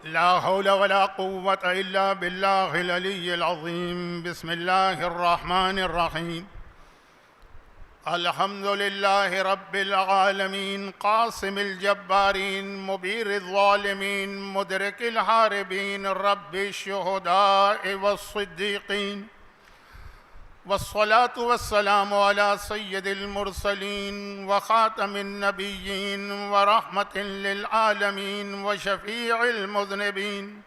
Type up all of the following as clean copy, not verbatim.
لا حول ولا قوة إلا بالله العلي العظيم. بسم الله الرحمن الرحيم. الحمد لله رب العالمين، قاسم الجبارين، مبير الظالمين، مدرك الهاربين، رب الشهداء والصديقين، والصلاة والسلام على سيد المرسلين وخاتم النبيين ورحمة للعالمين وشفيع المذنبين،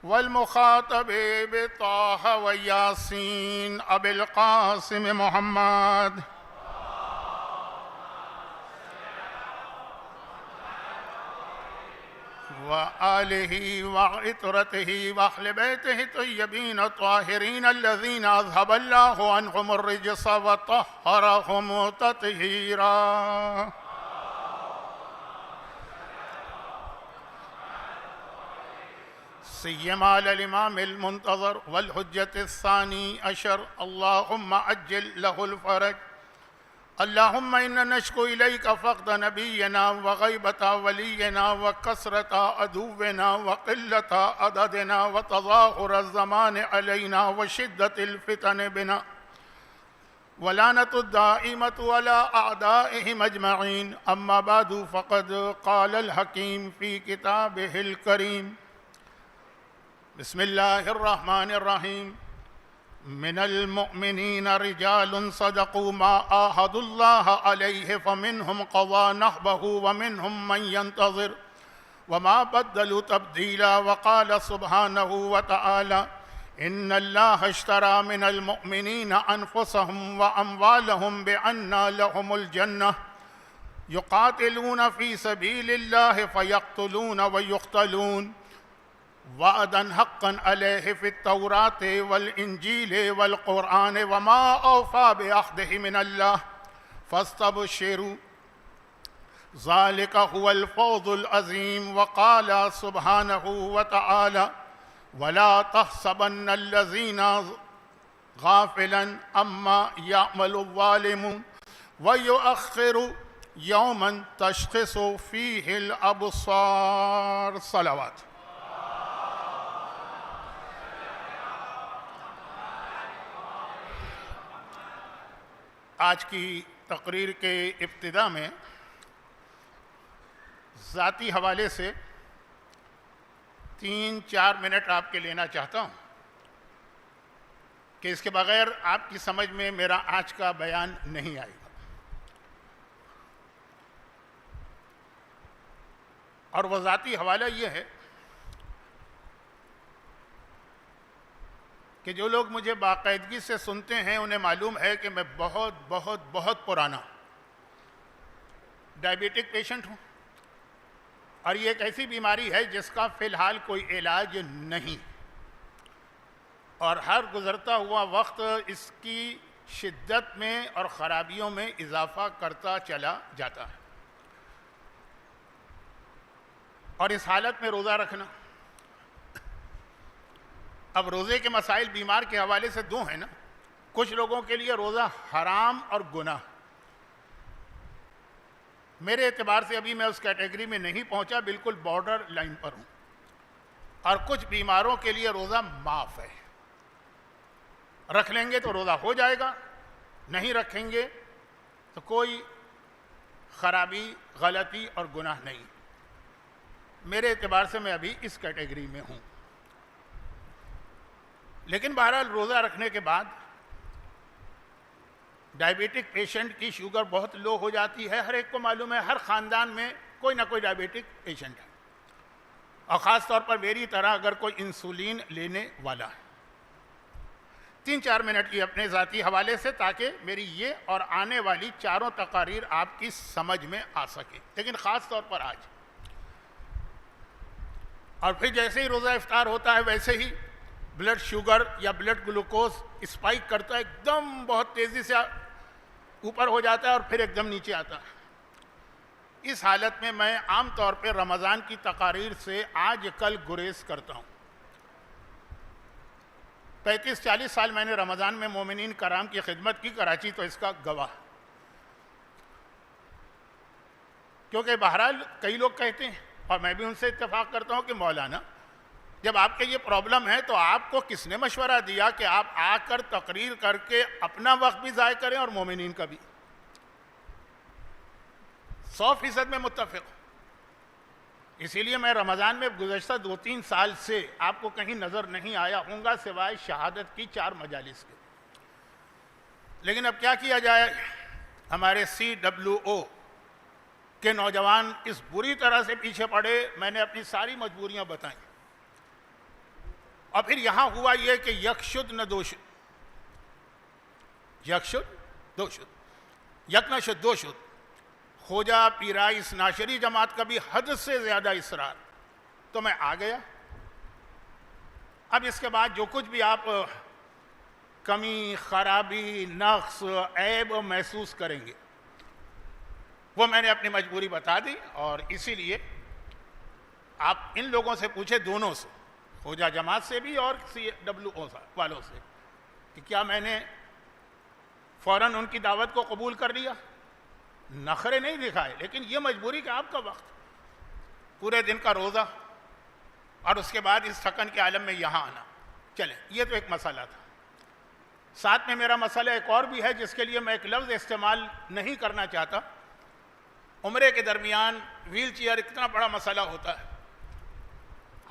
والمخاطب بطه وياسين أبي القاسم محمد وآله وعطرته وأهل بيته الطيبين الطاهرين الذين أذهب الله عنهم الرجس وطهرهم تطهيرا. سيما على الإمام المنتظر والحجة الثاني عشر، اللهم عجل له الفرج. اللهم إنا نشكو إليك فقد نبينا وغيبة ولينا وكثرة عدونا وقلة عددنا وتظاهر الزمان علينا وشدة الفتن بنا ولعنة الدائمة على أعدائهم أجمعين. أما بعد، فقد قال الحكيم في كتابه الكريم: بسم الله الرحمن الرحيم. من المؤمنين رجال صدقوا ما عاهدوا الله عليه فمنهم قضى نحبه ومنهم من ينتظر وما بدلوا تبديلا. وقال سبحانه وتعالى: إن الله اشترى من المؤمنين أنفسهم وأموالهم بأن لهم الجنة يقاتلون في سبيل الله فيقتلون ويقتلون وعدا حقا عليه في التوراة والإنجيل والقرآن وما أوفى بعهده من الله فاستبشروا ذلك هو الفوز العظيم. وقال سبحانه وتعالى: ولا تحسبن الذين غافلا عما يعمل الظالمون ويؤخر يوما تشخص فيه الأبصار. صلوات. آج کی تقریر کے ابتدا میں ذاتی حوالے سے 3-4 منٹ آپ کے لینا چاہتا ہوں کہ اس کے بغیر آپ کی سمجھ میں میرا آج کا بیان نہیں آئے گا. اور وہ ذاتی حوالہ یہ ہے کہ جو لوگ مجھے باقاعدگی سے سنتے ہیں انہیں معلوم ہے کہ میں بہت بہت بہت پرانا ڈائبیٹک پیشنٹ ہوں، اور یہ ایک ایسی بیماری ہے جس کا فی الحال کوئی علاج نہیں، اور ہر گزرتا ہوا وقت اس کی شدت میں اور خرابیوں میں اضافہ کرتا چلا جاتا ہے. اور اس حالت میں روزہ رکھنا، اب روزے کے مسائل بیمار کے حوالے سے دو ہیں نا. کچھ لوگوں کے لیے روزہ حرام اور گناہ. میرے اعتبار سے ابھی میں اس کیٹیگری میں نہیں پہنچا، بالکل بارڈر لائن پر ہوں. اور کچھ بیماروں کے لیے روزہ معاف ہے، رکھ لیں گے تو روزہ ہو جائے گا، نہیں رکھیں گے تو کوئی خرابی، غلطی اور گناہ نہیں. میرے اعتبار سے میں ابھی اس کیٹیگری میں ہوں. لیکن بہرحال روزہ رکھنے کے بعد ڈائبیٹک پیشنٹ کی شوگر بہت لو ہو جاتی ہے. ہر ایک کو معلوم ہے، ہر خاندان میں کوئی نہ کوئی ڈائبیٹک پیشنٹ ہے، اور خاص طور پر میری طرح اگر کوئی انسولین لینے والا ہے. 3-4 منٹ کی اپنے ذاتی حوالے سے، تاکہ میری یہ اور آنے والی چاروں تقاریر آپ کی سمجھ میں آ سکے. لیکن خاص طور پر آج، اور پھر جیسے ہی روزہ افطار ہوتا ہے ویسے ہی بلڈ شوگر یا بلڈ گلوکوز اسپائک کرتا ہے، ایک دم بہت تیزی سے اوپر ہو جاتا ہے اور پھر ایک دم نیچے آتا ہے. اس حالت میں میں عام طور پہ رمضان کی تقاریر سے آج کل گریز کرتا ہوں. 35-40 سال میں نے رمضان میں مومنین کرام کی خدمت کی، کراچی تو اس کا گواہ. کیونکہ بہرحال کئی لوگ کہتے ہیں اور میں بھی ان سے اتفاق کرتا ہوں کہ مولانا جب آپ کے یہ پرابلم ہے تو آپ کو کس نے مشورہ دیا کہ آپ آ کر تقریر کر کے اپنا وقت بھی ضائع کریں اور مومنین کا بھی؟ 100% میں متفق ہوں. اسی لیے میں رمضان میں گزشتہ 2-3 سال سے آپ کو کہیں نظر نہیں آیا ہوں گا سوائے شہادت کی 4 مجالس کے. لیکن اب کیا کیا جائے، ہمارے CWO کے نوجوان اس بری طرح سے پیچھے پڑے. میں نے اپنی ساری مجبوریاں بتائیں، اور پھر یہاں ہوا یہ کہ یک شد نہ دو شد، یک شد دو شد، یک نہ شد دو شد. خوجا پیرائی اس ناشری جماعت کا بھی حد سے زیادہ اصرار، تو میں آ گیا. اب اس کے بعد جو کچھ بھی آپ کمی، خرابی، نقص، عیب محسوس کریں گے وہ میں نے اپنی مجبوری بتا دی. اور اسی لیے آپ ان لوگوں سے پوچھے، دونوں سے، خوجا جماعت سے بھی اور CWO والوں سے، کہ کیا میں نے فوراً ان کی دعوت کو قبول کر لیا؟ نخرے نہیں دکھائے، لیکن یہ مجبوری کہ آپ کا وقت، پورے دن کا روزہ، اور اس کے بعد اس تھکن کے عالم میں یہاں آنا. چلیں، یہ تو ایک مسئلہ تھا. ساتھ میں میرا مسئلہ ایک اور بھی ہے جس کے لیے میں ایک لفظ استعمال نہیں کرنا چاہتا. عمرے کے درمیان ویل چیئر اتنا بڑا مسئلہ ہوتا ہے،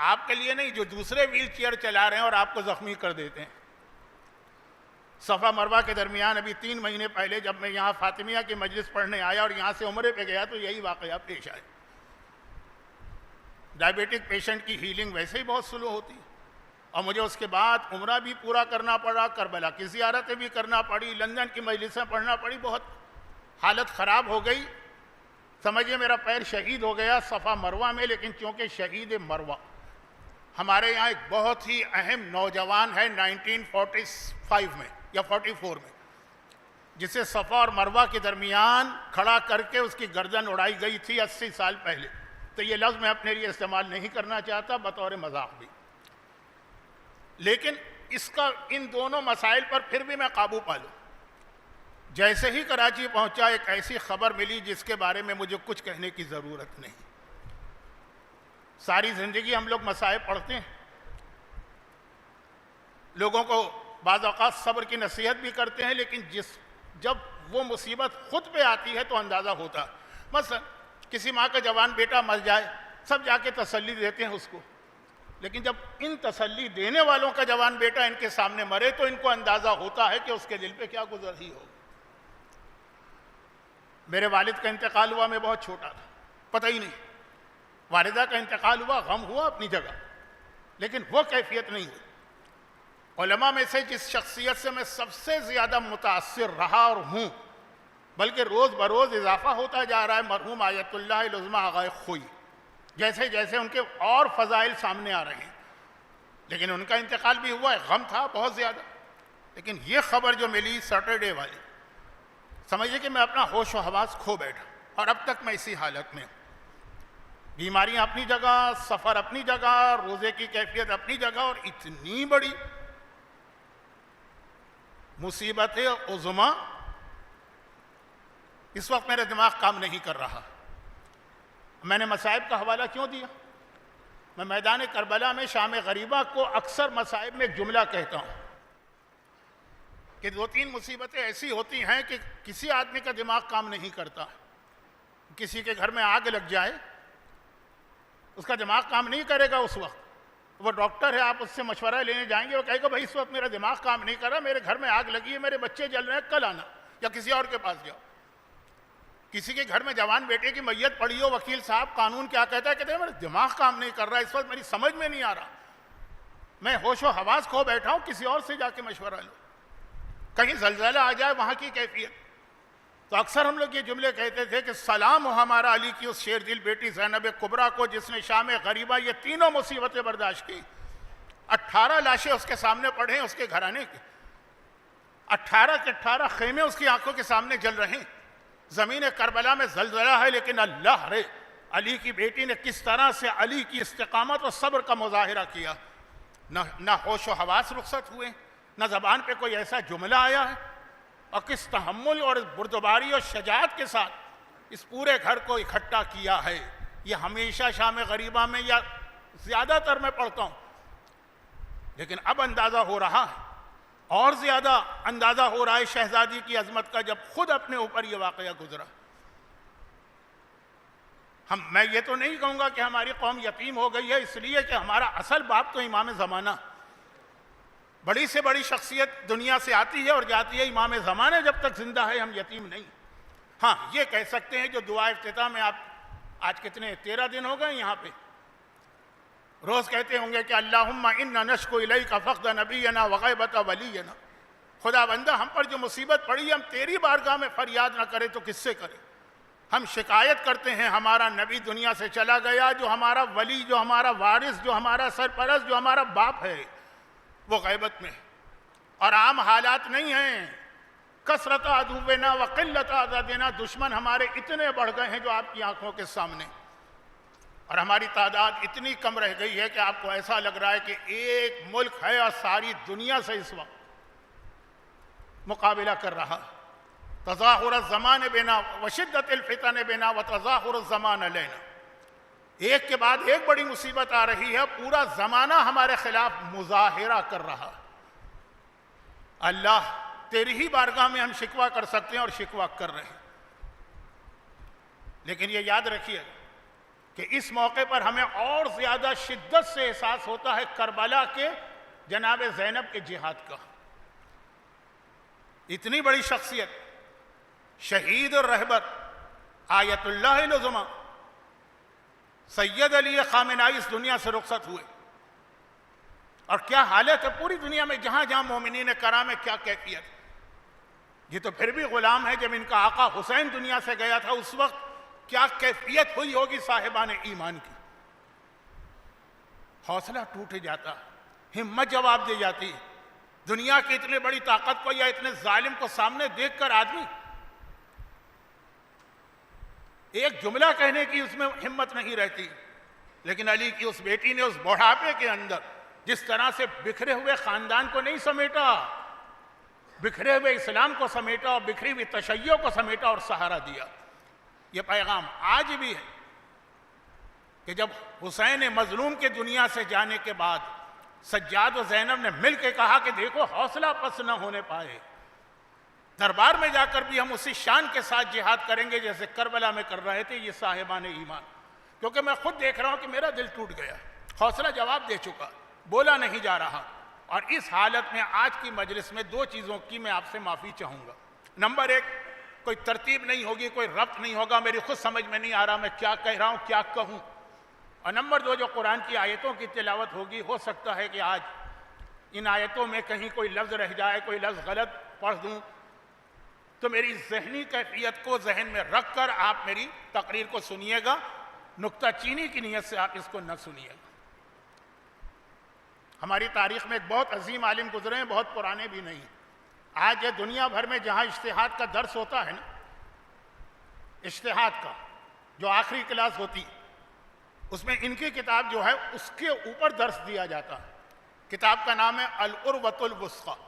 آپ کے لیے نہیں، جو دوسرے ویل چیئر چلا رہے ہیں اور آپ کو زخمی کر دیتے ہیں. صفا مروہ کے درمیان ابھی 3 مہینے پہلے جب میں یہاں فاطمیہ کی مجلس پڑھنے آیا اور یہاں سے عمرے پہ گیا تو یہی واقعہ پیش آئے. ڈائبیٹک پیشنٹ کی ہیلنگ ویسے ہی بہت سلو ہوتی ہے، اور مجھے اس کے بعد عمرہ بھی پورا کرنا پڑا، کربلا کی زیارتیں بھی کرنا پڑی، لندن کی مجلسیں پڑھنا پڑی. بہت حالت خراب ہو گئی. سمجھیے میرا پیر شہید ہو گیا صفا مروہ میں. لیکن چونکہ شہید مروہ ہمارے یہاں ایک بہت ہی اہم نوجوان ہے 1945 میں یا 44 میں، جسے صفا اور مروہ کے درمیان کھڑا کر کے اس کی گردن اڑائی گئی تھی 80 سال پہلے. تو یہ لفظ میں اپنے لیے استعمال نہیں کرنا چاہتا بطور مذاق بھی. لیکن اس کا ان دونوں مسائل پر پھر بھی میں قابو پا لوں. جیسے ہی کراچی پہنچا ایک ایسی خبر ملی جس کے بارے میں مجھے کچھ کہنے کی ضرورت نہیں. ساری زندگی ہم لوگ مصائب پڑھتے ہیں، لوگوں کو بعض اوقات صبر کی نصیحت بھی کرتے ہیں، لیکن جب وہ مصیبت خود پہ آتی ہے تو اندازہ ہوتا. مثلا کسی ماں کا جوان بیٹا مر جائے، سب جا کے تسلی دیتے ہیں اس کو، لیکن جب ان تسلی دینے والوں کا جوان بیٹا ان کے سامنے مرے تو ان کو اندازہ ہوتا ہے کہ اس کے دل پہ کیا گزر رہی ہو. میرے والد کا انتقال ہوا، میں بہت چھوٹا تھا، پتہ ہی نہیں. والدہ کا انتقال ہوا، غم ہوا اپنی جگہ، لیکن وہ کیفیت نہیں ہوئی. علماء میں سے جس شخصیت سے میں سب سے زیادہ متاثر رہا اور ہوں، بلکہ روز بروز اضافہ ہوتا جا رہا ہے، مرحوم آیت اللہ العظمہ آغا خوئی. جیسے جیسے ان کے اور فضائل سامنے آ رہے ہیں، لیکن ان کا انتقال بھی ہوا ہے، غم تھا بہت زیادہ. لیکن یہ خبر جو ملی سیٹرڈے والی، سمجھیے کہ میں اپنا ہوش و حواس کھو بیٹھا، اور اب تک میں اسی حالت میں ہوں. بیماریاں اپنی جگہ، سفر اپنی جگہ، روزے کی کیفیت اپنی جگہ، اور اتنی بڑی مصیبت عظمی اس وقت میرا دماغ کام نہیں کر رہا. میں نے مصائب کا حوالہ کیوں دیا؟ میں میدان کربلا میں شام غریبہ کو اکثر مصائب میں ایک جملہ کہتا ہوں کہ 2-3 مصیبتیں ایسی ہوتی ہیں کہ کسی آدمی کا دماغ کام نہیں کرتا. کسی کے گھر میں آگ لگ جائے، اس کا دماغ کام نہیں کرے گا اس وقت. وہ ڈاکٹر ہے، آپ اس سے مشورہ لینے جائیں گے، وہ کہے گا بھائی اس وقت میرا دماغ کام نہیں کر رہا، میرے گھر میں آگ لگی ہے، میرے بچے جل رہے ہیں، کل آنا یا کسی اور کے پاس جاؤ. کسی کے گھر میں جوان بیٹے کی میت پڑی ہو، وکیل صاحب قانون کیا کہتا ہے، کہتے ہیں میرا دماغ کام نہیں کر رہا، اس وقت میری سمجھ میں نہیں آ رہا، میں ہوش و حواس کھو بیٹھا ہوں، کسی اور سے جا کے مشورہ لو. کہیں زلزلہ آ جائے وہاں کی کیفیت. تو اکثر ہم لوگ یہ جملے کہتے تھے کہ سلام ہو ہمارا علی کی اس شیر دل بیٹی زینب کبریٰ کو جس نے شام غریبہ یہ تینوں مصیبتیں برداشت کی. 18 لاشیں اس کے سامنے پڑے ہیں اس کے گھرانے کے، 18 کے 18 خیمے اس کی آنکھوں کے سامنے جل رہے ہیں. زمین کربلا میں زلزلہ ہے، لیکن اللہ رے علی کی بیٹی نے کس طرح سے علی کی استقامت اور صبر کا مظاہرہ کیا. نہ ہوش و حواس رخصت ہوئے، نہ زبان پہ کوئی ایسا جملہ آیا ہے، اور کس تحمل اور بردباری اور شجاعت کے ساتھ اس پورے گھر کو اکٹھا کیا ہے. یہ ہمیشہ شام غریبہ میں یا زیادہ تر میں پڑھتا ہوں، لیکن اب اندازہ ہو رہا ہے، اور زیادہ اندازہ ہو رہا ہے شہزادی کی عظمت کا جب خود اپنے اوپر یہ واقعہ گزرا۔ میں یہ تو نہیں کہوں گا کہ ہماری قوم یتیم ہو گئی ہے اس لیے کہ ہمارا اصل باپ تو امام زمانہ، بڑی سے بڑی شخصیت دنیا سے آتی ہے اور جاتی ہے، امام زمانہ جب تک زندہ ہے ہم یتیم نہیں۔ ہاں یہ کہہ سکتے ہیں جو دعا افتتاح میں آپ آج کتنے 13 دن ہو گئے یہاں پہ روز کہتے ہوں گے کہ اللہم انا نشکو الیک فقد نبینا وغیبت ولینا، خدا بندہ ہم پر جو مصیبت پڑی ہم تیری بارگاہ میں فریاد نہ کرے تو کس سے کرے؟ ہم شکایت کرتے ہیں ہمارا نبی دنیا سے چلا گیا، جو ہمارا ولی، جو ہمارا وارث، جو ہمارا سرپرست، جو ہمارا باپ ہے وہ غیبت میں، اور عام حالات نہیں ہیں۔ کثرت عدونا وقلت عددنا، دشمن ہمارے اتنے بڑھ گئے ہیں جو آپ کی آنکھوں کے سامنے، اور ہماری تعداد اتنی کم رہ گئی ہے کہ آپ کو ایسا لگ رہا ہے کہ ایک ملک ہے اور ساری دنیا سے اس وقت مقابلہ کر رہا۔ تظاہر الزمان بنا وشدت الفتن بنا وتظاہر الزمان علینا، ایک کے بعد ایک بڑی مصیبت آ رہی ہے، پورا زمانہ ہمارے خلاف مظاہرہ کر رہا۔ اللہ تیری ہی بارگاہ میں ہم شکوہ کر سکتے ہیں اور شکوہ کر رہے ہیں، لیکن یہ یاد رکھیے کہ اس موقع پر ہمیں اور زیادہ شدت سے احساس ہوتا ہے کربلا کے جناب زینب کے جہاد کا۔ اتنی بڑی شخصیت، شہید اور رہبر، آیت اللہ العظمیٰ سید علی خامنائی اس دنیا سے رخصت ہوئے، اور کیا حالت ہے پوری دنیا میں، جہاں جہاں مومنین کرام ہے کیا کیفیت۔ یہ تو پھر بھی غلام ہے، جب ان کا آقا حسین دنیا سے گیا تھا اس وقت کیا کیفیت ہوئی ہوگی صاحبان ایمان کی۔ حوصلہ ٹوٹ جاتا، ہمت جواب دے جاتی، دنیا کی اتنی بڑی طاقت کو یا اتنے ظالم کو سامنے دیکھ کر آدمی ایک جملہ کہنے کی اس میں ہمت نہیں رہتی۔ لیکن علی کی اس بیٹی نے اس بڑھاپے کے اندر جس طرح سے بکھرے ہوئے خاندان کو نہیں سمیٹا، بکھرے ہوئے اسلام کو سمیٹا اور بکھری ہوئی تشیع کو سمیٹا اور سہارا دیا۔ یہ پیغام آج بھی ہے کہ جب حسین مظلوم کے دنیا سے جانے کے بعد سجاد و زینب نے مل کے کہا کہ دیکھو حوصلہ پس نہ ہونے پائے، دربار میں جا کر بھی ہم اسی شان کے ساتھ جہاد کریں گے جیسے کربلا میں کر رہے تھے یہ صاحبان ایمان، کیونکہ میں خود دیکھ رہا ہوں کہ میرا دل ٹوٹ گیا، حوصلہ جواب دے چکا، بولا نہیں جا رہا۔ اور اس حالت میں آج کی مجلس میں دو چیزوں کی میں آپ سے معافی چاہوں گا۔ نمبر ایک، کوئی ترتیب نہیں ہوگی، کوئی ربط نہیں ہوگا، میری خود سمجھ میں نہیں آ رہا میں کیا کہہ رہا ہوں، کیا کہوں۔ اور نمبر دو، جو قرآن کی آیتوں کی تلاوت ہوگی، ہو سکتا ہے کہ آج ان آیتوں میں کہیں کوئی لفظ رہ جائے، کوئی لفظ غلط پڑھ دوں، تو میری ذہنی کیفیت کو ذہن میں رکھ کر آپ میری تقریر کو سنیے گا، نکتہ چینی کی نیت سے آپ اس کو نہ سنیے گا۔ ہماری تاریخ میں ایک بہت عظیم عالم گزرے ہیں، بہت پرانے بھی نہیں۔ آج یہ دنیا بھر میں جہاں اجتہاد کا درس ہوتا ہے نا، اجتہاد کا جو آخری کلاس ہوتی، اس میں ان کی کتاب جو ہے اس کے اوپر درس دیا جاتا ہے۔ کتاب کا نام ہے العروۃ الوثقی،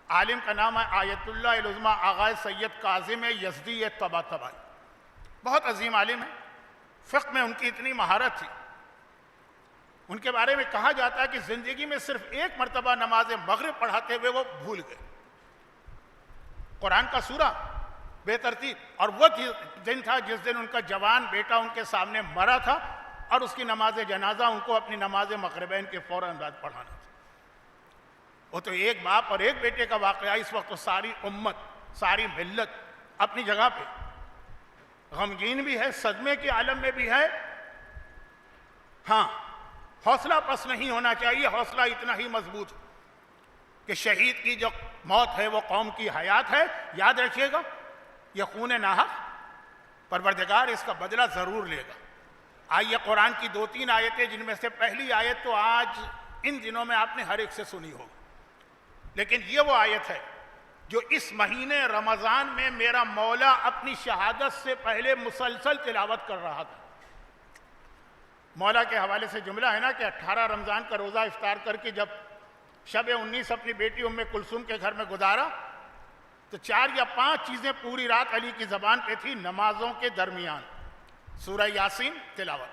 عالم کا نام ہے آیت اللہ العظمیٰ آغا سید کاظم یزدی طباطبائی، بہت عظیم عالم ہے۔ فقہ میں ان کی اتنی مہارت تھی، ان کے بارے میں کہا جاتا ہے کہ زندگی میں صرف ایک مرتبہ نماز مغرب پڑھاتے ہوئے وہ بھول گئے، قرآن کا سورہ بے ترتیب، اور وہ دن تھا جس دن ان کا جوان بیٹا ان کے سامنے مرا تھا اور اس کی نماز جنازہ ان کو اپنی نماز مغربین کے فوراً بعد پڑھانا تھا۔ وہ تو ایک باپ اور ایک بیٹے کا واقعہ، اس وقت تو ساری امت، ساری ملت اپنی جگہ پہ غمگین بھی ہے، صدمے کے عالم میں بھی ہے۔ ہاں، حوصلہ پس نہیں ہونا چاہیے، حوصلہ اتنا ہی مضبوط کہ شہید کی جو موت ہے وہ قوم کی حیات ہے۔ یاد رکھیے گا، یہ خون ناحق پروردگار اس کا بدلہ ضرور لے گا۔ آئیے قرآن کی 2-3 آیتیں، جن میں سے پہلی آیت تو آج ان دنوں میں آپ نے ہر ایک سے سنی ہوگی، لیکن یہ وہ آیت ہے جو اس مہینے رمضان میں میرا مولا اپنی شہادت سے پہلے مسلسل تلاوت کر رہا تھا۔ مولا کے حوالے سے جملہ ہے نا کہ 18 رمضان کا روزہ افطار کر کے جب شب 19 اپنی بیٹی ام کلثوم کے گھر میں گزارا تو 4 یا 5 چیزیں پوری رات علی کی زبان پہ تھی۔ نمازوں کے درمیان سورہ یاسین تلاوت،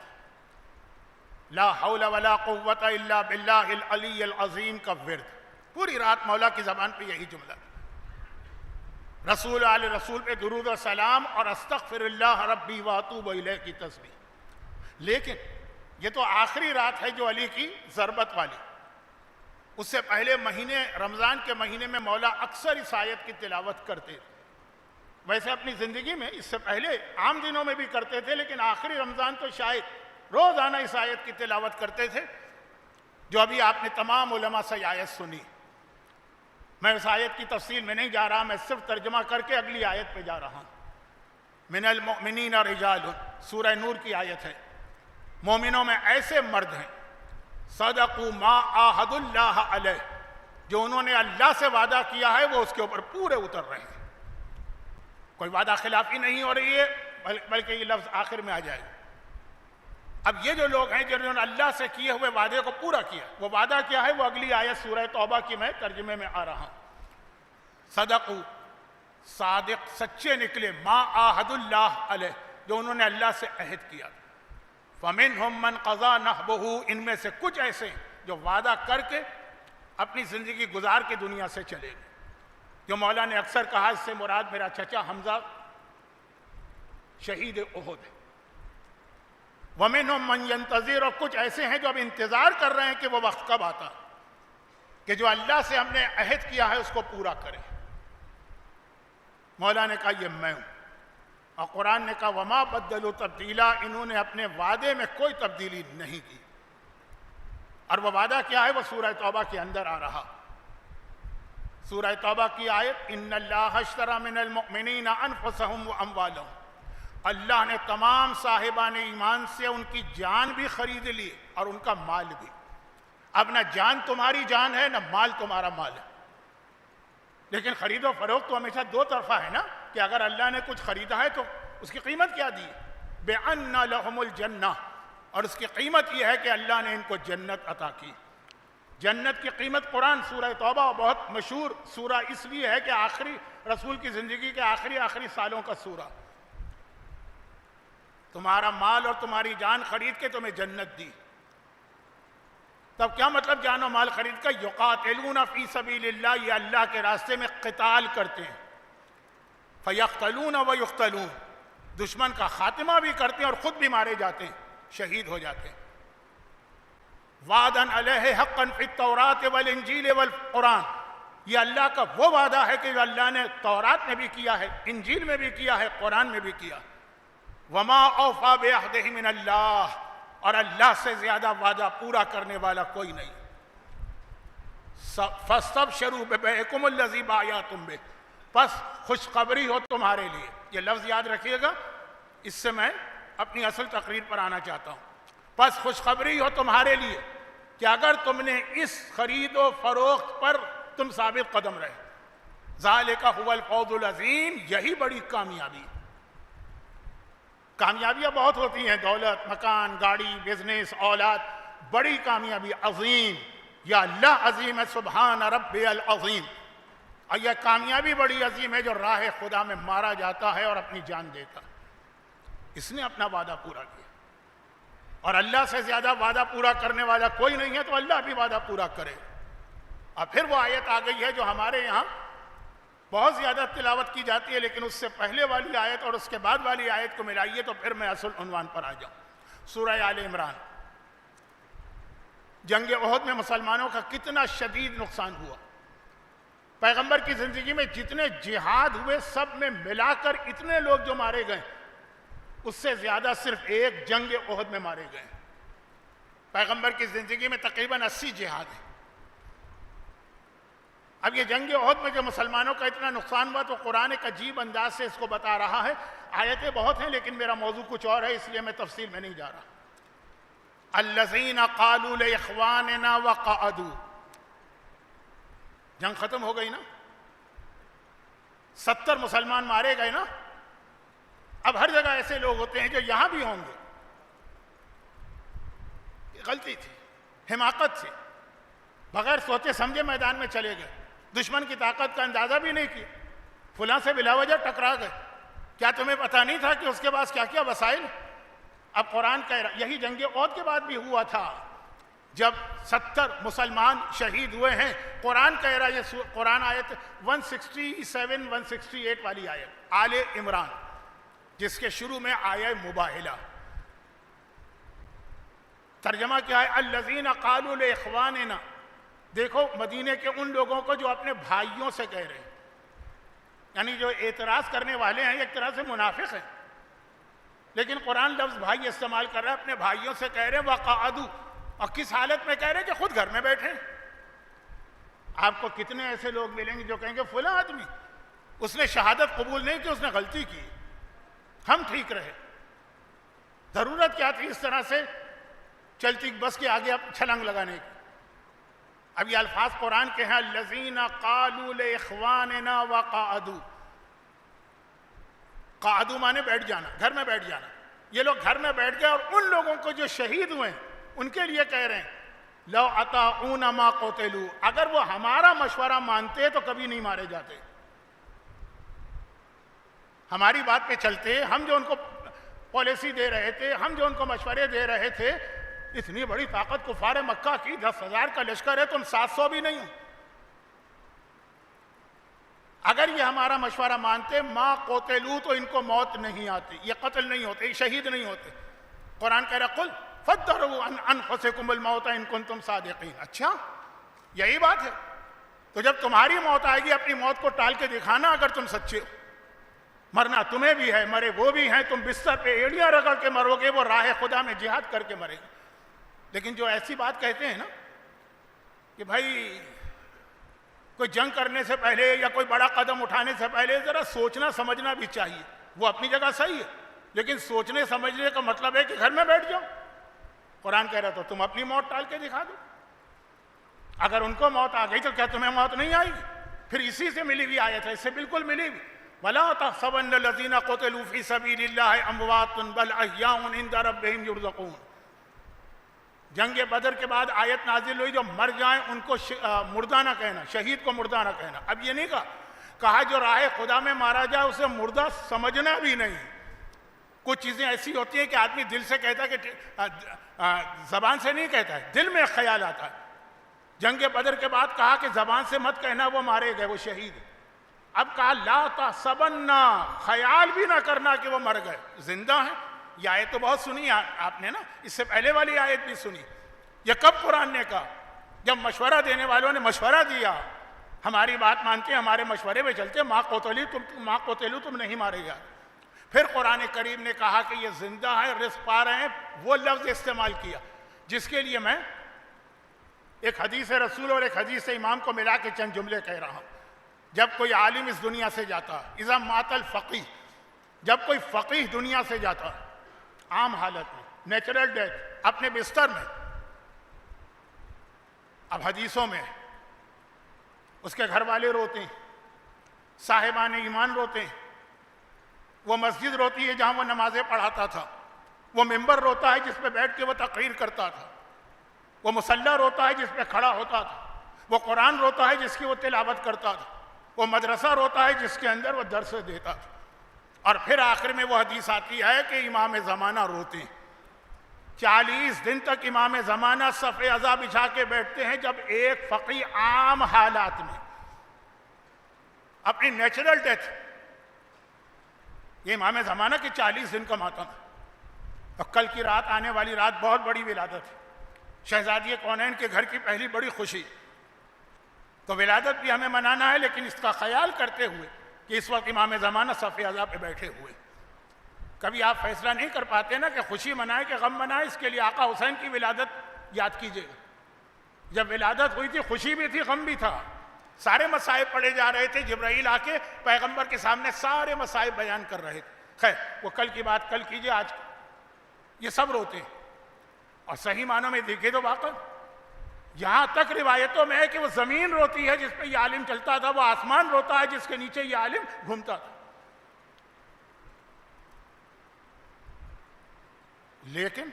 لا حول ولا قوت الا باللہ العلی العظیم کا ورد، پوری رات مولا کی زبان پہ یہی جملہ، رسول علیہ رسول پہ درود و سلام اور استغفر اللہ ربی واتوب الیہ کی تسبیح۔ لیکن یہ تو آخری رات ہے جو علی کی ضربت والی، اس سے پہلے مہینے رمضان کے مہینے میں مولا اکثر اس آیت کی تلاوت کرتے تھے، ویسے اپنی زندگی میں اس سے پہلے عام دنوں میں بھی کرتے تھے، لیکن آخری رمضان تو شاید روزانہ اس آیت کی تلاوت کرتے تھے جو ابھی آپ نے تمام علماء سے آیت سنی۔ میں اس آیت کی تفصیل میں نہیں جا رہا، میں صرف ترجمہ کر کے اگلی آیت پہ جا رہا ہوں۔ من المؤمنین رجال، سورہ نور کی آیت ہے، مومنوں میں ایسے مرد ہیں صدقوا ما عاہدوا اللہ علیہ، جو انہوں نے اللہ سے وعدہ کیا ہے وہ اس کے اوپر پورے اتر رہے ہیں، کوئی وعدہ خلافی نہیں ہو رہی ہے، بلکہ یہ لفظ آخر میں آ جائے گا۔ اب یہ جو لوگ ہیں جنہوں نے اللہ سے کیے ہوئے وعدے کو پورا کیا، وہ وعدہ کیا ہے وہ اگلی آیت سورہ توبہ کی میں ترجمے میں آ رہا ہوں۔ صدقوا، صادق سچے نکلے، ما عاہد اللہ علیہ، جو انہوں نے اللہ سے عہد کیا۔ فَمِنْهُمْ مَنْ قَضَى نَحْبَهُ، ان میں سے کچھ ایسے جو وعدہ کر کے اپنی زندگی گزار کے دنیا سے چلے گئے، جو مولا نے اکثر کہا اس سے مراد میرا چچا حمزہ شہید احد ہے۔ وَمِنْهُمْ مَنْ يَنْتَظِرُ، اور کچھ ایسے ہیں جو اب انتظار کر رہے ہیں کہ وہ وقت کب آتا کہ جو اللہ سے ہم نے عہد کیا ہے اس کو پورا کریں۔ مولا نے کہا یہ میں ہوں، اور قرآن نے کہا وَمَا بَدَّلُوا تَبْدِيلًا، انہوں نے اپنے وعدے میں کوئی تبدیلی نہیں کی۔ اور وہ وعدہ کیا ہے وہ سورہ توبہ کے اندر آ رہا، سورہ توبہ کی آیت إِنَّ اللَّهَ اشْتَرَىٰ مِنَ الْمُؤْمِنِينَ أَنفُسَهُمْ وَأَمْوَالَهُمْ، اللہ نے تمام صاحبان ایمان سے ان کی جان بھی خرید لی اور ان کا مال بھی۔ اب نہ جان تمہاری جان ہے نہ مال تمہارا مال ہے، لیکن خرید و فروخت تو ہمیشہ دو طرفہ ہے نا، کہ اگر اللہ نے کچھ خریدا ہے تو اس کی قیمت کیا دی؟ بِأَنَّ لَهُمُ الْجَنَّةِ، اور اس کی قیمت یہ ہے کہ اللہ نے ان کو جنت عطا کی۔ جنت کی قیمت قرآن سورہ توبہ بہت مشہور سورہ اس لیے ہے کہ آخری رسول کی زندگی کے آخری سالوں کا سورہ، تمہارا مال اور تمہاری جان خرید کے تمہیں جنت دی۔ تب کیا مطلب جان و مال خرید کا؟ یقاتلون فی سبیل اللہ، یہ اللہ کے راستے میں قتال کرتے ہیں، فیقتلون ویقتلون، دشمن کا خاتمہ بھی کرتے ہیں اور خود بھی مارے جاتے ہیں، شہید ہو جاتے ہیں۔ وعداً علیہ حقاً فی التوراۃ والانجیل والقرآن، یہ اللہ کا وہ وعدہ ہے کہ جو اللہ نے تورات میں بھی کیا ہے، انجیل میں بھی کیا ہے، قرآن میں بھی کیا۔ وما اوفی بعہدہ من اللہ، اور اللہ سے زیادہ وعدہ پورا کرنے والا کوئی نہیں۔ فاستبشروا ببیعکم الذی بایعتم بہ، پس خوشخبری ہو تمہارے لیے۔ یہ لفظ یاد رکھیے گا، اس سے میں اپنی اصل تقریر پر آنا چاہتا ہوں۔ پس خوشخبری ہو تمہارے لیے کہ اگر تم نے اس خرید و فروخت پر تم ثابت قدم رہے، ذالک هو الفوز العظیم، یہی بڑی کامیابی۔ کامیابیاں بہت ہوتی ہیں، دولت، مکان، گاڑی، بزنس، اولاد، بڑی کامیابی عظیم، یا اللہ عظیم ہے، سبحان ربی العظیم، اور یہ کامیابی بڑی عظیم ہے جو راہ خدا میں مارا جاتا ہے اور اپنی جان دیتا ہے۔ اس نے اپنا وعدہ پورا کیا، اور اللہ سے زیادہ وعدہ پورا کرنے والا کوئی نہیں ہے، تو اللہ بھی وعدہ پورا کرے۔ اور پھر وہ آیت آ گئی ہے جو ہمارے یہاں بہت زیادہ تلاوت کی جاتی ہے، لیکن اس سے پہلے والی آیت اور اس کے بعد والی آیت کو ملائیے تو پھر میں اصل عنوان پر آ جاؤں۔ سورہ آل عمران۔ جنگ احد میں مسلمانوں کا کتنا شدید نقصان ہوا، پیغمبر کی زندگی میں جتنے جہاد ہوئے سب میں ملا کر اتنے لوگ جو مارے گئے، اس سے زیادہ صرف ایک جنگ احد میں مارے گئے۔ پیغمبر کی زندگی میں تقریباً 80 جہاد ہیں۔ اب یہ جنگ احد میں جو مسلمانوں کا اتنا نقصان ہوا تو قرآن ایک عجیب انداز سے اس کو بتا رہا ہے۔ آیتیں بہت ہیں لیکن میرا موضوع کچھ اور ہے، اس لیے میں تفصیل میں نہیں جا رہا۔ الذین قالوا لاخواننا وقعدوا، جنگ ختم ہو گئی نا، 70 مسلمان مارے گئے نا۔ اب ہر جگہ ایسے لوگ ہوتے ہیں جو یہاں بھی ہوں گے، یہ غلطی تھی، حماقت تھی، بغیر سوچے سمجھے میدان میں چلے گئے، دشمن کی طاقت کا اندازہ بھی نہیں کیا، فلاں سے بلا وجہ ٹکرا گئے۔ کیا تمہیں پتہ نہیں تھا کہ اس کے پاس کیا کیا وسائل؟ اب قرآن کہہ رہا، یہی جنگ احد کے بعد بھی ہوا تھا جب 70 مسلمان شہید ہوئے ہیں. قرآن کہہ رہا، یہ قرآن آیت 167 168 والی آیت آل عمران، جس کے شروع میں آیا مباہلہ. ترجمہ کیا ہے؟ الذین قالوا لاخواننا. دیکھو مدینے کے ان لوگوں کو جو اپنے بھائیوں سے کہہ رہے ہیں، یعنی جو اعتراض کرنے والے ہیں ایک طرح سے منافق ہیں، لیکن قرآن لفظ بھائی استعمال کر رہا ہے، اپنے بھائیوں سے کہہ رہے ہیں وقعدوا. اور کس حالت میں کہہ رہے ہیں؟ کہ خود گھر میں بیٹھے. آپ کو کتنے ایسے لوگ ملیں گے جو کہیں گے فلاں آدمی اس نے شہادت قبول نہیں کی، اس نے غلطی کی، ہم ٹھیک رہے. ضرورت کیا تھی اس طرح سے چلتی بس کے آگے اب چھلانگ لگانے کی؟ اب یہ الفاظ قرآن کے ہیں الذین قالوا لاخواننا وقعدوا. قعدوا مانے بیٹھ جانا، گھر میں بیٹھ جانا. یہ لوگ گھر میں بیٹھ گئے اور ان لوگوں کو جو شہید ہوئے ہیں ان کے لیے کہہ رہے ہیں لو اطاعون ما قتلوا، اگر وہ ہمارا مشورہ مانتے تو کبھی نہیں مارے جاتے. ہماری بات پہ چلتے، ہم جو ان کو پالیسی دے رہے تھے، ہم جو ان کو مشورے دے رہے تھے، اتنی بڑی طاقت کفار مکہ کی 10,000 کا لشکر ہے، تم 700 بھی نہیں ہو. اگر یہ ہمارا مشورہ مانتے ما قتلوا تو ان کو موت نہیں آتی، یہ قتل نہیں ہوتے، یہ شہید نہیں ہوتے. قرآن کہہ رہا قل فادرؤوا عن انفسکم الموت ان کنتم صادقین. اچھا یہی بات ہے، تو جب تمہاری موت آئے گی اپنی موت کو ٹال کے دکھانا اگر تم سچے ہو. مرنا تمہیں بھی ہے، مرے وہ بھی ہیں، تم بستر پہ ایڑیاں رگڑ کے مرو گے، وہ راہ خدا میں جہاد کر کے مرے گے. لیکن جو ایسی بات کہتے ہیں نا کہ بھائی کوئی جنگ کرنے سے پہلے یا کوئی بڑا قدم اٹھانے سے پہلے ذرا سوچنا سمجھنا بھی چاہیے، وہ اپنی جگہ صحیح ہے، لیکن سوچنے سمجھنے کا مطلب ہے کہ گھر میں بیٹھ جاؤ. قرآن کہہ رہا تو تم اپنی موت ٹال کے دکھا دو. اگر ان کو موت آ گئی تو کیا تمہیں موت نہیں آئے گی؟ پھر اسی سے ملی ہوئی آیت ہے، اس سے بالکل ملی ہوئی. وَلَا تَحْسَبَنَّ الَّذِينَ قُتِلُوا فِي سَبِيلِ اللَّهِ أَمْوَاتٌ بَلْ أَحْيَاءٌ عِندَ رَبِّهِمْ يُرْزَقُونَ. جنگ بدر کے بعد آیت نازل ہوئی جو مر جائیں ان کو مردہ نہ کہنا، شہید کو مردہ نہ کہنا. اب یہ نہیں کہا جو راہ خدا میں مارا جائے اسے مردہ سمجھنا بھی نہیں. کچھ چیزیں ایسی ہوتی ہیں کہ آدمی دل سے کہتا ہے کہ زبان سے نہیں کہتا ہے، دل میں خیال آتا ہے. جنگ بدر کے بعد کہا کہ زبان سے مت کہنا وہ مارے گئے، وہ شہید. اب کہا لا تحسبن، خیال بھی نہ کرنا کہ وہ مر گئے، زندہ ہیں. یہ آیت تو بہت سنی آپ نے نا، اس سے پہلے والی آیت بھی سنی. یہ کب قرآن نے کہا؟ جب مشورہ دینے والوں نے مشورہ دیا، ہماری بات مانتے ہمارے مشورے پہ چلتے، ما قتلوا تم نہیں مارے گا. پھر قرآن کریم نے کہا کہ یہ زندہ ہے، رزق پا رہے ہیں، وہ لفظ استعمال کیا جس کے لیے میں ایک حدیث رسول اور ایک حدیث امام کو ملا کے چند جملے کہہ رہا ہوں. جب کوئی عالم اس دنیا سے جاتا، اذا مات الفقیہ، جب کوئی فقیہ دنیا سے جاتا عام حالت میں، نیچرل ڈیتھ، اپنے بستر میں، اب حدیثوں میں اس کے گھر والے روتے ہیں، صاحبان ایمان روتے ہیں، وہ مسجد روتی ہے جہاں وہ نمازیں پڑھاتا تھا، وہ ممبر روتا ہے جس پہ بیٹھ کے وہ تقریر کرتا تھا، وہ مصلی روتا ہے جس پہ کھڑا ہوتا تھا، وہ قرآن روتا ہے جس کی وہ تلاوت کرتا تھا، وہ مدرسہ روتا ہے جس کے اندر وہ درس دیتا تھا. اور پھر آخر میں وہ حدیث آتی ہے کہ امام زمانہ روتے ہیں. 40 دن تک امام زمانہ صف عزا بچھا کے بیٹھتے ہیں جب ایک فقیہ عام حالات میں اپنی نیچرل ڈیتھ، یہ امام زمانہ کی 40 دن کا ماتم ہے. اور کل کی رات، آنے والی رات بہت بڑی ولادت ہے، شہزادی کونین کے گھر کی پہلی بڑی خوشی. تو ولادت بھی ہمیں منانا ہے، لیکن اس کا خیال کرتے ہوئے کہ اس وقت امام زمانہ صف عزا پہ بیٹھے ہوئے. کبھی آپ فیصلہ نہیں کر پاتے نا کہ خوشی منائے کہ غم منائے، اس کے لیے آقا حسین کی ولادت یاد کیجئے گا. جب ولادت ہوئی تھی خوشی بھی تھی، غم بھی تھا، سارے مصائب پڑھے جا رہے تھے، جبرائیل آ کے پیغمبر کے سامنے سارے مصائب بیان کر رہے تھے. خیر وہ کل کی بات کل کیجئے، آج یہ سب روتے ہیں. اور صحیح معنوں میں دیکھے تو واقعی یہاں تک روایتوں میں ہے کہ وہ زمین روتی ہے جس پہ یہ عالم چلتا تھا، وہ آسمان روتا ہے جس کے نیچے یہ عالم گھومتا تھا. لیکن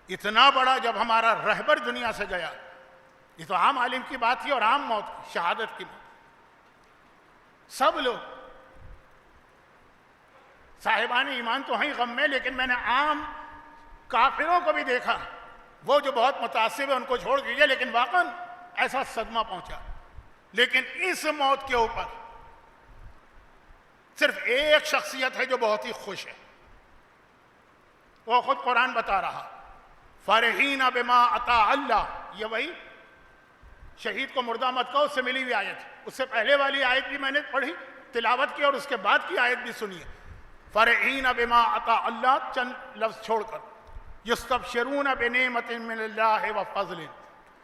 اتنا بڑا جب ہمارا رہبر دنیا سے گیا، یہ تو عام عالم کی بات تھی اور عام موت کی، شہادت کی موت. سب لوگ صاحبان ایمان تو ہیں غم میں، لیکن میں نے عام کافروں کو بھی دیکھا، وہ جو بہت متعصب ہے ان کو چھوڑ دیجئے، لیکن واقعاً ایسا صدمہ پہنچا۔ لیکن اس موت کے اوپر صرف ایک شخصیت ہے جو بہت ہی خوش ہے، وہ خود قرآن بتا رہا، فرحین بما عطا اللہ۔ یہ وہی شہید کو مردہ مت کہو، اس سے ملی ہوئی آیت، اس سے پہلے والی آیت بھی میں نے پڑھی، تلاوت کی، اور اس کے بعد کی آیت بھی سنی ہے۔ فرحین بما عطا اللہ، چند لفظ چھوڑ کر، یستبشرون بنعمت من اللہ وفضل۔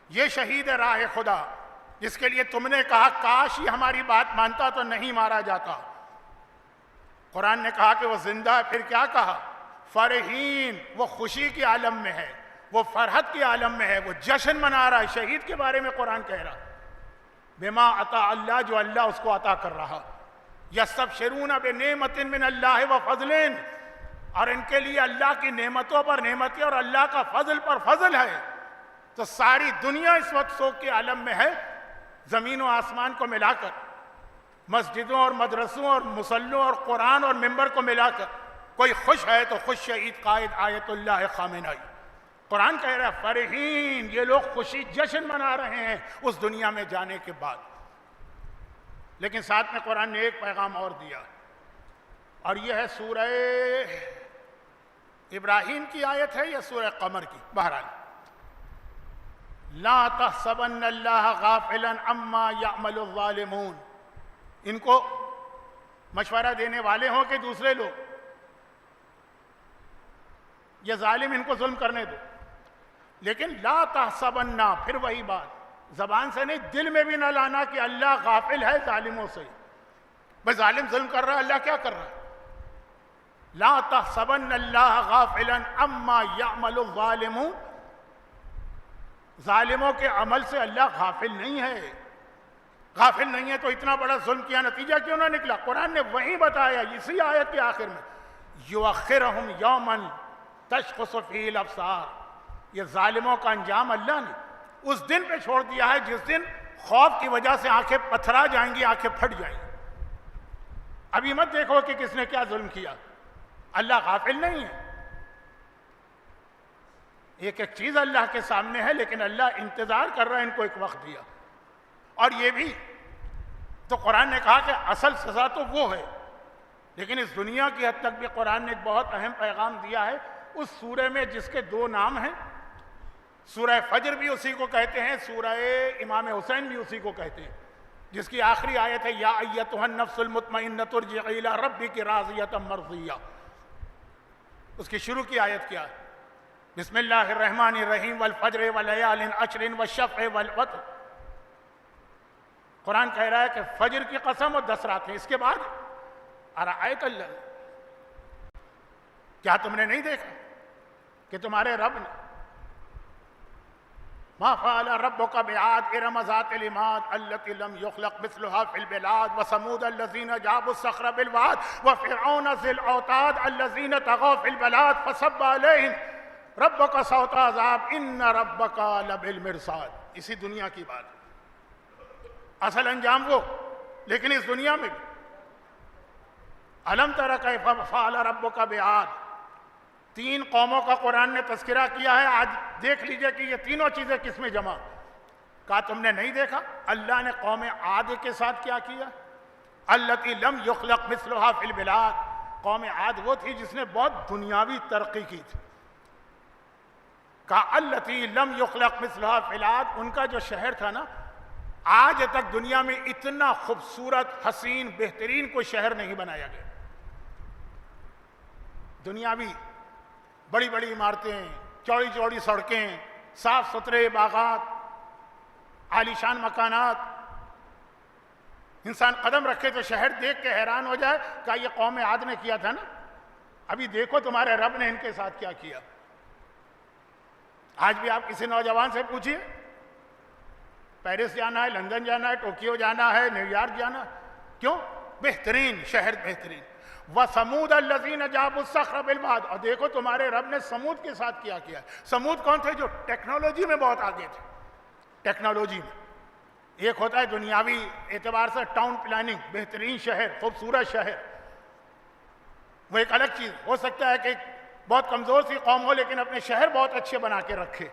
یہ شہید راہ خدا جس کے لیے تم نے کہا کاش یہ ہماری بات مانتا تو نہیں مارا جاتا۔ قرآن نے کہا کہ وہ زندہ ہے، پھر کیا کہا؟ فرحین، وہ خوشی کے عالم میں ہے، وہ فرحت کے عالم میں ہے، وہ جشن منا رہا ہے۔ شہید کے بارے میں قرآن کہہ رہا بما عطا اللہ، جو اللہ اس کو عطا کر رہا۔ یستبشرون بنعمت من اللہ وفضل، اور ان کے لیے اللہ کی نعمتوں پر نعمتیں اور اللہ کا فضل پر فضل ہے۔ تو ساری دنیا اس وقت سوگ کے عالم میں ہے، زمین و آسمان کو ملا کر، مسجدوں اور مدرسوں اور مصلوں اور قرآن اور ممبر کو ملا کر کوئی خوش ہے تو خوش شہید قائد آیت اللہ خامنہئی۔ قرآن کہہ رہا ہے فرحین، یہ لوگ خوشی جشن منا رہے ہیں اس دنیا میں جانے کے بعد۔ لیکن ساتھ میں قرآن نے ایک پیغام اور دیا، اور یہ ہے سورہ ابراہیم کی آیت ہے یا سورہ قمر کی، بہرحال، لا تحسبن اللہ غافلا عما یعمل الظالمون۔ ان کو مشورہ دینے والے ہوں کہ دوسرے لوگ، یہ ظالم ان کو ظلم کرنے دو، لیکن لا تحسبن، پھر وہی بات، زبان سے نہیں، دل میں بھی نہ لانا کہ اللہ غافل ہے ظالموں سے۔ بس ظالم ظلم کر رہا ہے، اللہ کیا کر رہا ہے؟ لا تحسبن اللہ غافلا عما یعمل الظالمون، ظالموں کے عمل سے اللہ غافل نہیں ہے۔ غافل نہیں ہے تو اتنا بڑا ظلم کیا، نتیجہ کیوں نہ نکلا؟ قرآن نے وہی بتایا اسی آیت کے آخر میں، یؤخرہم یوما تشخص فیہ الابصار۔ یہ ظالموں کا انجام اللہ نے اس دن پہ چھوڑ دیا ہے جس دن خوف کی وجہ سے آنکھیں پتھرا جائیں گی، آنکھیں پھٹ جائیں گی۔ ابھی مت دیکھو کہ کس نے کیا ظلم کیا، اللہ غافل نہیں ہے۔ ایک ایک چیز اللہ کے سامنے ہے، لیکن اللہ انتظار کر رہا ہے ان کو ایک وقت دیا۔ اور یہ بھی تو قرآن نے کہا کہ اصل سزا تو وہ ہے، لیکن اس دنیا کی حد تک بھی قرآن نے ایک بہت اہم پیغام دیا ہے اس سورہ میں جس کے دو نام ہیں۔ سورہ فجر بھی اسی کو کہتے ہیں، سورہ امام حسین بھی اسی کو کہتے ہیں، جس کی آخری آیت ہے یا ایتھا النفس المطمئنۃ ارجعی الی ربک راضیۃ مرضیہ۔ اس کی شروع کی آیت کیا ہے؟ بسم اللہ الرحمن الرحیم، والفجر ولیال عشر والشفع والوتر۔ قرآن کہہ رہا ہے کہ فجر کی قسم اور 10 راتیں، اس کے بعد ارأیت اللہ، کیا تم نے نہیں دیکھا کہ تمہارے رب نے ما فعل ربک بعاد ارم ذات العماد التی لم یخلق مثلها فی البلاد وثمود الذین جابوا الصخر بالواد وفرعون ذی الاوتاد الذین طغوا فی البلاد فصب علیہم ربک صوت عذاب ان ربک لبالمرصاد۔ اسی دنیا کی بات، اصل انجام وہ، لیکن اس دنیا میں بھی الم تر کیف فعل ربک بعاد، 3 قوموں کا قرآن نے تذکرہ کیا ہے۔ آج دیکھ لیجئے کہ یہ تینوں چیزیں کس میں جمع۔ کہا تم نے نہیں دیکھا اللہ نے قوم عاد کے ساتھ کیا کیا؟ التی لم یخلق مثلها فی البلاد، قوم عاد وہ تھی جس نے بہت دنیاوی ترقی کی تھی۔ کہا التی لم یخلق مثلها فی البلاد، ان کا جو شہر تھا نا، آج تک دنیا میں اتنا خوبصورت، حسین، بہترین کوئی شہر نہیں بنایا گیا۔ دنیاوی بڑی بڑی عمارتیں، چوڑی چوڑی سڑکیں، صاف ستھرے باغات، عالیشان مکانات، انسان قدم رکھے تو شہر دیکھ کے حیران ہو جائے۔ کہا یہ قوم عاد نے کیا تھا نا، ابھی دیکھو تمہارے رب نے ان کے ساتھ کیا کیا۔ آج بھی آپ کسی نوجوان سے پوچھئے، پیرس جانا ہے، لندن جانا ہے، ٹوکیو جانا ہے، نیو یارک جانا ہے، کیوں؟ بہترین شہر، بہترین۔ وَثَمُودَ الَّذِينَ جَابُوا الصَّخْرَ بِالْوَادِ، اور دیکھو تمہارے رب نے سمود کے ساتھ کیا کیا ہے۔ سمود کون تھے؟ جو ٹیکنالوجی میں بہت آگے تھے۔ ٹیکنالوجی میں ایک ہوتا ہے دنیاوی اعتبار سے ٹاؤن پلاننگ، بہترین شہر، خوبصورت شہر، وہ ایک الگ چیز ہو سکتا ہے کہ بہت کمزور سی قوم ہو لیکن اپنے شہر بہت اچھے بنا کے رکھے.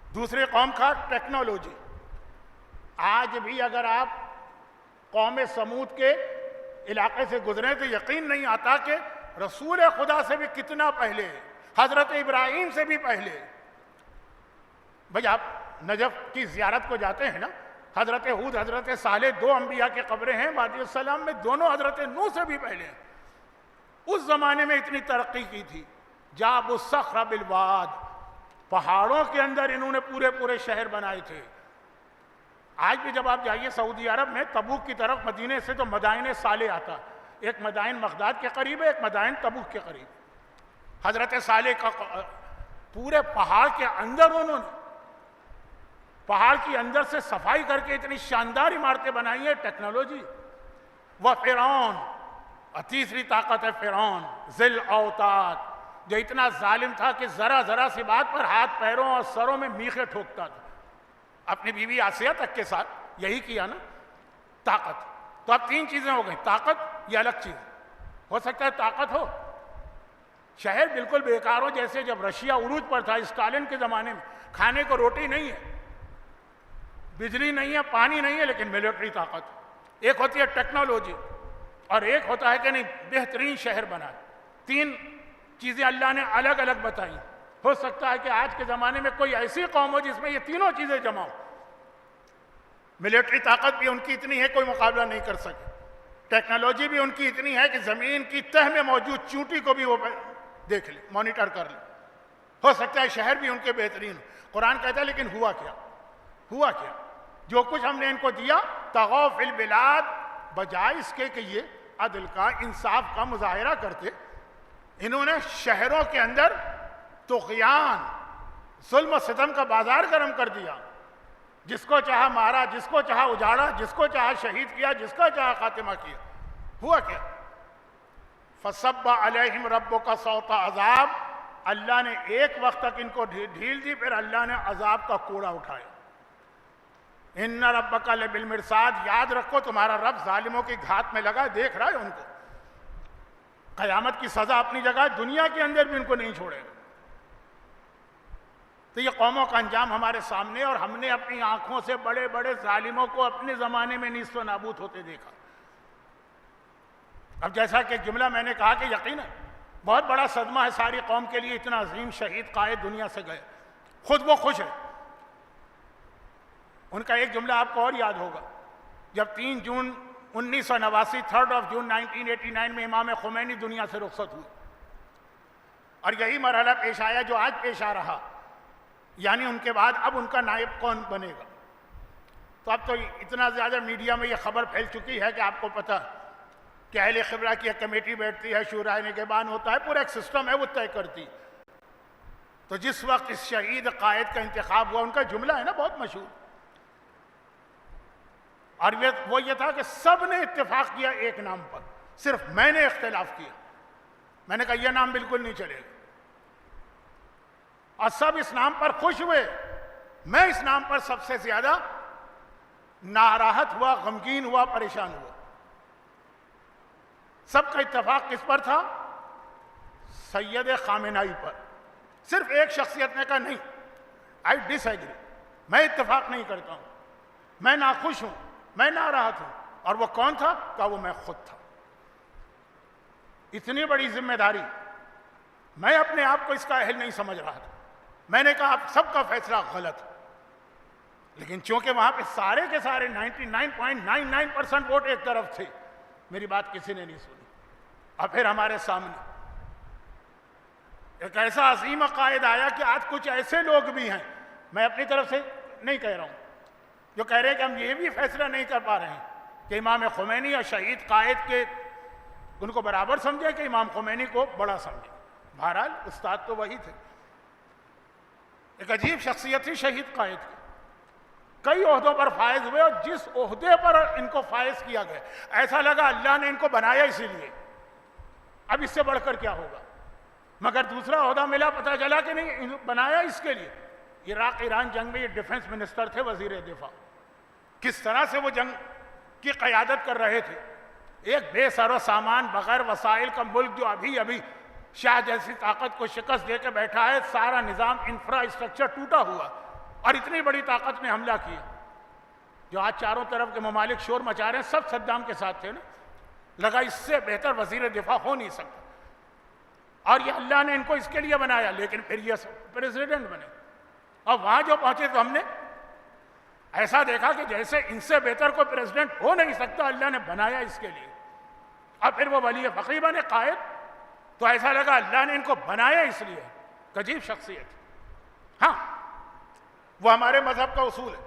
دوسری قوم کا ٹیکنالوجی. آج بھی اگر آپ قوم سمود کے علاقے سے گزریں تو یقین نہیں آتا کہ رسول خدا سے بھی کتنا پہلے, حضرت ابراہیم سے بھی پہلے. بھئی آپ نجف کی زیارت کو جاتے ہیں نا, حضرت ہود حضرت صالح دو انبیاء کے قبریں ہیں وادی السلام میں, دونوں حضرت نوح سے بھی پہلے ہیں. اس زمانے میں اتنی ترقی کی تھی. جابوا الصخر بالواد, پہاڑوں کے اندر انہوں نے پورے پورے شہر بنائے تھے. آج بھی جب آپ جائیے سعودی عرب میں تبوک کی طرف مدینے سے تو مدائن صالح آتا, ایک مدائن بغداد کے قریب ہے, ایک مدائن تبوک کے قریب. حضرت صالح کا پورے پہاڑ کے اندر انہوں نے پہاڑ کی اندر سے صفائی کر کے اتنی شاندار عمارتیں بنائی ہیں. ٹیکنالوجی. وہ فرعون, اور تیسری طاقت ہے فرعون ذی الاوتاد, جو اتنا ظالم تھا کہ ذرا ذرا سی بات پر ہاتھ پیروں اور سروں میں میخیں ٹھوکتا تھا. اپنی بیوی آسیہ تک کے ساتھ یہی کیا نا. طاقت. تو اب تین چیزیں ہو گئیں. طاقت یہ الگ چیز, ہو سکتا ہے طاقت ہو, شہر بالکل بیکار ہو, جیسے جب رشیا عروج پر تھا اسٹالن کے زمانے میں, کھانے کو روٹی نہیں ہے, بجلی نہیں ہے, پانی نہیں ہے, لیکن ملٹری طاقت. ایک ہوتی ہے ٹیکنالوجی اور ایک ہوتا ہے کہ نہیں بہترین شہر بنائے. تین چیزیں اللہ نے الگ الگ بتائی. ہو سکتا ہے کہ آج کے زمانے میں کوئی ایسی قوم ہو جس میں یہ تینوں چیزیں جمع ہو. ملٹری طاقت بھی ان کی اتنی ہے کوئی مقابلہ نہیں کر سکے. ٹیکنالوجی بھی ان کی اتنی ہے کہ زمین کی تہ میں موجود چونٹی کو بھی وہ دیکھ لے, مانیٹر کر لے. ہو سکتا ہے شہر بھی ان کے بہترین ہو. قرآن کہتا ہے لیکن ہوا کیا, ہوا کیا, جو کچھ ہم نے ان کو دیا طغوا فی البلاد, بجائے اس کے کہ یہ عدل کا انصاف کا مظاہرہ کرتے, انہوں نے شہروں کے اندر طغیان, ظلم و ستم کا بازار گرم کر دیا. جس کو چاہا مارا, جس کو چاہا اجاڑا, جس کو چاہا شہید کیا, جس کا چاہا خاتمہ کیا. ہوا کیا؟ فصب علیہم ربک صوت عذاب, اللہ نے ایک وقت تک ان کو ڈھیل دی, پھر اللہ نے عذاب کا کوڑا اٹھایا. ان ربک لبالمرصاد, یاد رکھو تمہارا رب ظالموں کی گھات میں لگا, دیکھ رہا ہے ان کو. قیامت کی سزا اپنی جگہ, دنیا کے اندر بھی ان کو نہیں چھوڑے گا. تو یہ قوموں کا انجام ہمارے سامنے, اور ہم نے اپنی آنکھوں سے بڑے بڑے ظالموں کو اپنے زمانے میں نیست و نابود ہوتے دیکھا. اب جیسا کہ جملہ میں نے کہا کہ یقیناً بہت بڑا صدمہ ہے ساری قوم کے لیے, اتنا عظیم شہید قائد دنیا سے گئے, خود وہ خوش ہے. ان کا ایک جملہ آپ کو اور یاد ہوگا, جب 3 جون 1989 3 جون 1989 میں امام خمینی دنیا سے رخصت ہوئے, اور یہی مرحلہ پیش آیا جو آج پیش آ رہا, یعنی ان کے بعد اب ان کا نائب کون بنے گا. تو اب تو اتنا زیادہ میڈیا میں یہ خبر پھیل چکی ہے کہ آپ کو پتہ کہ اہل خبرہ کی ایک کمیٹی بیٹھتی ہے, شورائے نگہبان ہوتا ہے, پورا ایک سسٹم ہے وہ طے کرتی. تو جس وقت اس شہید قائد کا انتخاب ہوا, ان کا جملہ ہے نا بہت مشہور, اور وہ یہ تھا کہ سب نے اتفاق کیا ایک نام پر, صرف میں نے اختلاف کیا. میں نے کہا یہ نام بالکل نہیں چلے گا, اور سب اس نام پر خوش ہوئے. میں اس نام پر سب سے زیادہ ناراحت ہوا, غمگین ہوا, پریشان ہوا. سب کا اتفاق کس پر تھا؟ سید خامنائی پر. صرف ایک شخصیت نے کہا نہیں, آئی ڈس ایگری, میں اتفاق نہیں کرتا ہوں, میں ناخوش ہوں, میں ناراحت ہوں. اور وہ کون تھا؟ کہا وہ میں خود تھا. اتنی بڑی ذمہ داری, میں اپنے آپ کو اس کا اہل نہیں سمجھ رہا تھا. میں نے کہا آپ سب کا فیصلہ غلط ہے, لیکن چونکہ وہاں پہ سارے کے سارے 99.99% ووٹ ایک طرف تھے, میری بات کسی نے نہیں سنی. اور پھر ہمارے سامنے ایک ایسا عظیم قائد آیا کہ آج کچھ ایسے لوگ بھی ہیں, میں اپنی طرف سے نہیں کہہ رہا ہوں, جو کہہ رہے ہیں کہ ہم یہ بھی فیصلہ نہیں کر پا رہے ہیں کہ امام خمینی اور شہید قائد کے ان کو برابر سمجھیں کہ امام خمینی کو بڑا سمجھیں. بہرحال استاد تو وہی تھے. ایک عجیب شخصیت تھی شہید قائد کی, کئی عہدوں پر فائز ہوئے, اور جس عہدے پر ان کو فائز کیا گیا ایسا لگا اللہ نے ان کو بنایا اسی لیے, اب اس سے بڑھ کر کیا ہوگا. مگر دوسرا عہدہ ملا, پتہ چلا کہ نہیں بنایا اس کے لیے. عراق ایران جنگ میں یہ ڈیفنس منسٹر تھے, وزیر دفاع, کس طرح سے وہ جنگ کی قیادت کر رہے تھے. ایک بے سر و سامان بغیر وسائل کا ملک جو ابھی ابھی شاہ جیسی طاقت کو شکست دے کے بیٹھا ہے، سارا نظام انفراسٹرکچر ٹوٹا ہوا، اور اتنی بڑی طاقت نے حملہ کیا۔ جو آج چاروں طرف کے ممالک شور مچا رہے ہیں سب صدام کے ساتھ تھے نا، لگا اس سے بہتر وزیر دفاع ہو نہیں سکتا، اور یہ اللہ نے ان کو اس کے لیے بنایا، لیکن پھر یہ پریزیڈنٹ بنے، اور وہاں جو پہنچے تو ہم نے ایسا دیکھا کہ جیسے ان سے بہتر کوئی پریزیڈنٹ ہو نہیں سکتا، اللہ نے بنایا اس کے لیے، اور پھر وہ ولی فقیہ بنے قائد، تو ایسا لگا اللہ نے ان کو بنایا اس لیے۔ عجیب شخصیت۔ ہاں، وہ ہمارے مذہب کا اصول ہے،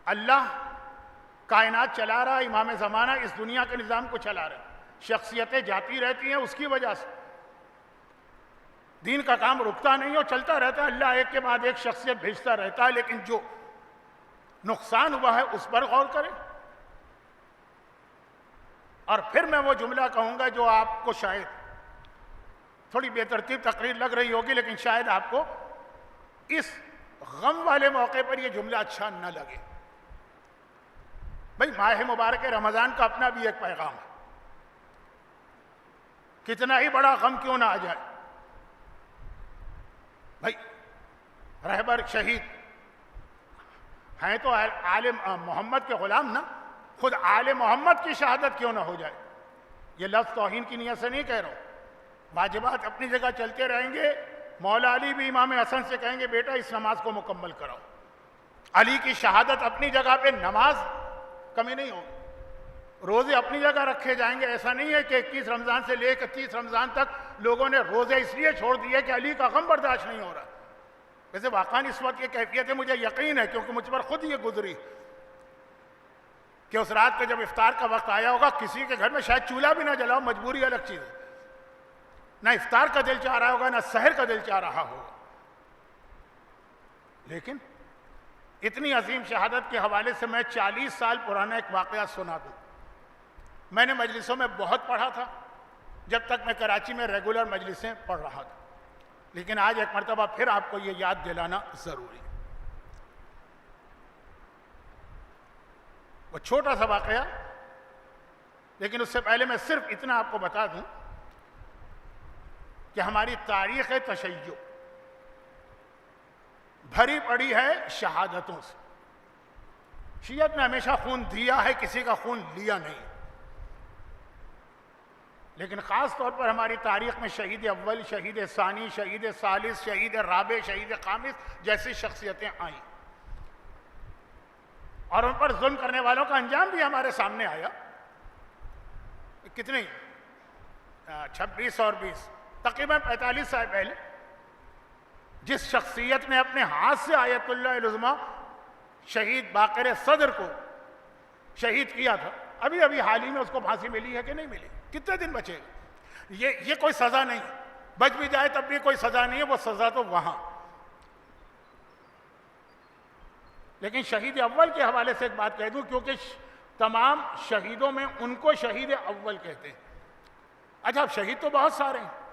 اللہ کائنات چلا رہا، امام زمانہ اس دنیا کے نظام کو چلا رہا ہے، شخصیتیں جاتی رہتی ہیں اس کی وجہ سے، دین کا کام رکتا نہیں، اور چلتا رہتا ہے، اللہ ایک کے بعد ایک شخصیت بھیجتا رہتا ہے، لیکن جو نقصان ہوا ہے اس پر غور کریں۔ اور پھر میں وہ جملہ کہوں گا جو آپ کو شاید تھوڑی بے ترتیب تقریر لگ رہی ہوگی، لیکن شاید آپ کو اس غم والے موقع پر یہ جملہ اچھا نہ لگے۔ بھئی ماہ مبارک رمضان کا اپنا بھی ایک پیغام ہے، کتنا ہی بڑا غم کیوں نہ آ جائے، بھئی رہبر شہید ہیں تو آل محمد کے غلام نا، خود آل محمد کی شہادت کیوں نہ ہو جائے۔ یہ لفظ توہین کی نیت سے نہیں کہہ رہا ہوں، واجبات اپنی جگہ چلتے رہیں گے، مولا علی بھی امام حسن سے کہیں گے بیٹا اس نماز کو مکمل کراؤ، علی کی شہادت اپنی جگہ پہ، نماز کمی نہیں ہوگی، روزے اپنی جگہ رکھے جائیں گے۔ ایسا نہیں ہے کہ 21 رمضان سے لے کے 30 رمضان تک لوگوں نے روزے اس لیے چھوڑ دیے کہ علی کا غم برداشت نہیں ہو رہا۔ ویسے واقعاً اس وقت یہ کیفیت ہے، مجھے یقین ہے کیونکہ مجھ پر خود یہ گزری کہ اس رات پہ جب افطار کا وقت آیا ہوگا، کسی کے گھر میں شاید چولہا بھی نہ جلاؤ، مجبوری الگ چیز ہے، نہ افطار کا دل چاہ رہا ہوگا نہ سحر کا دل چاہ رہا ہوگا، لیکن اتنی عظیم شہادت کے حوالے سے میں 40 سال پرانا ایک واقعہ سنا دوں۔ میں نے مجلسوں میں بہت پڑھا تھا جب تک میں کراچی میں ریگولر مجلسیں پڑھ رہا تھا، لیکن آج ایک مرتبہ پھر آپ کو یہ یاد دلانا ضروری ہے۔ وہ چھوٹا سا واقعہ، لیکن اس سے پہلے میں صرف اتنا آپ کو بتا دوں کہ ہماری تاریخ تشیع بھری پڑی ہے شہادتوں سے۔ شیعت نے ہمیشہ خون دیا ہے، کسی کا خون لیا نہیں، لیکن خاص طور پر ہماری تاریخ میں شہید اول، شہید ثانی، شہید ثالث، شہید رابع، شہید خامس جیسی شخصیتیں آئیں، اور ان پر ظلم کرنے والوں کا انجام بھی ہمارے سامنے آیا۔ کتنے 26 اور 20 تقریباً 45 سال پہلے جس شخصیت نے اپنے ہاتھ سے آیت اللہ العظمیٰ شہید باقر صدر کو شہید کیا تھا، ابھی ابھی حال ہی میں اس کو پھانسی ملی ہے کہ نہیں ملی؟ کتنے دن بچے گا؟ یہ کوئی سزا نہیں، بچ بھی جائے تب بھی کوئی سزا نہیں ہے، وہ سزا تو وہاں۔ لیکن شہید اول کے حوالے سے ایک بات کہہ دوں، کیونکہ تمام شہیدوں میں ان کو شہید اول کہتے ہیں۔ اچھا، اب شہید تو بہت سارے ہیں،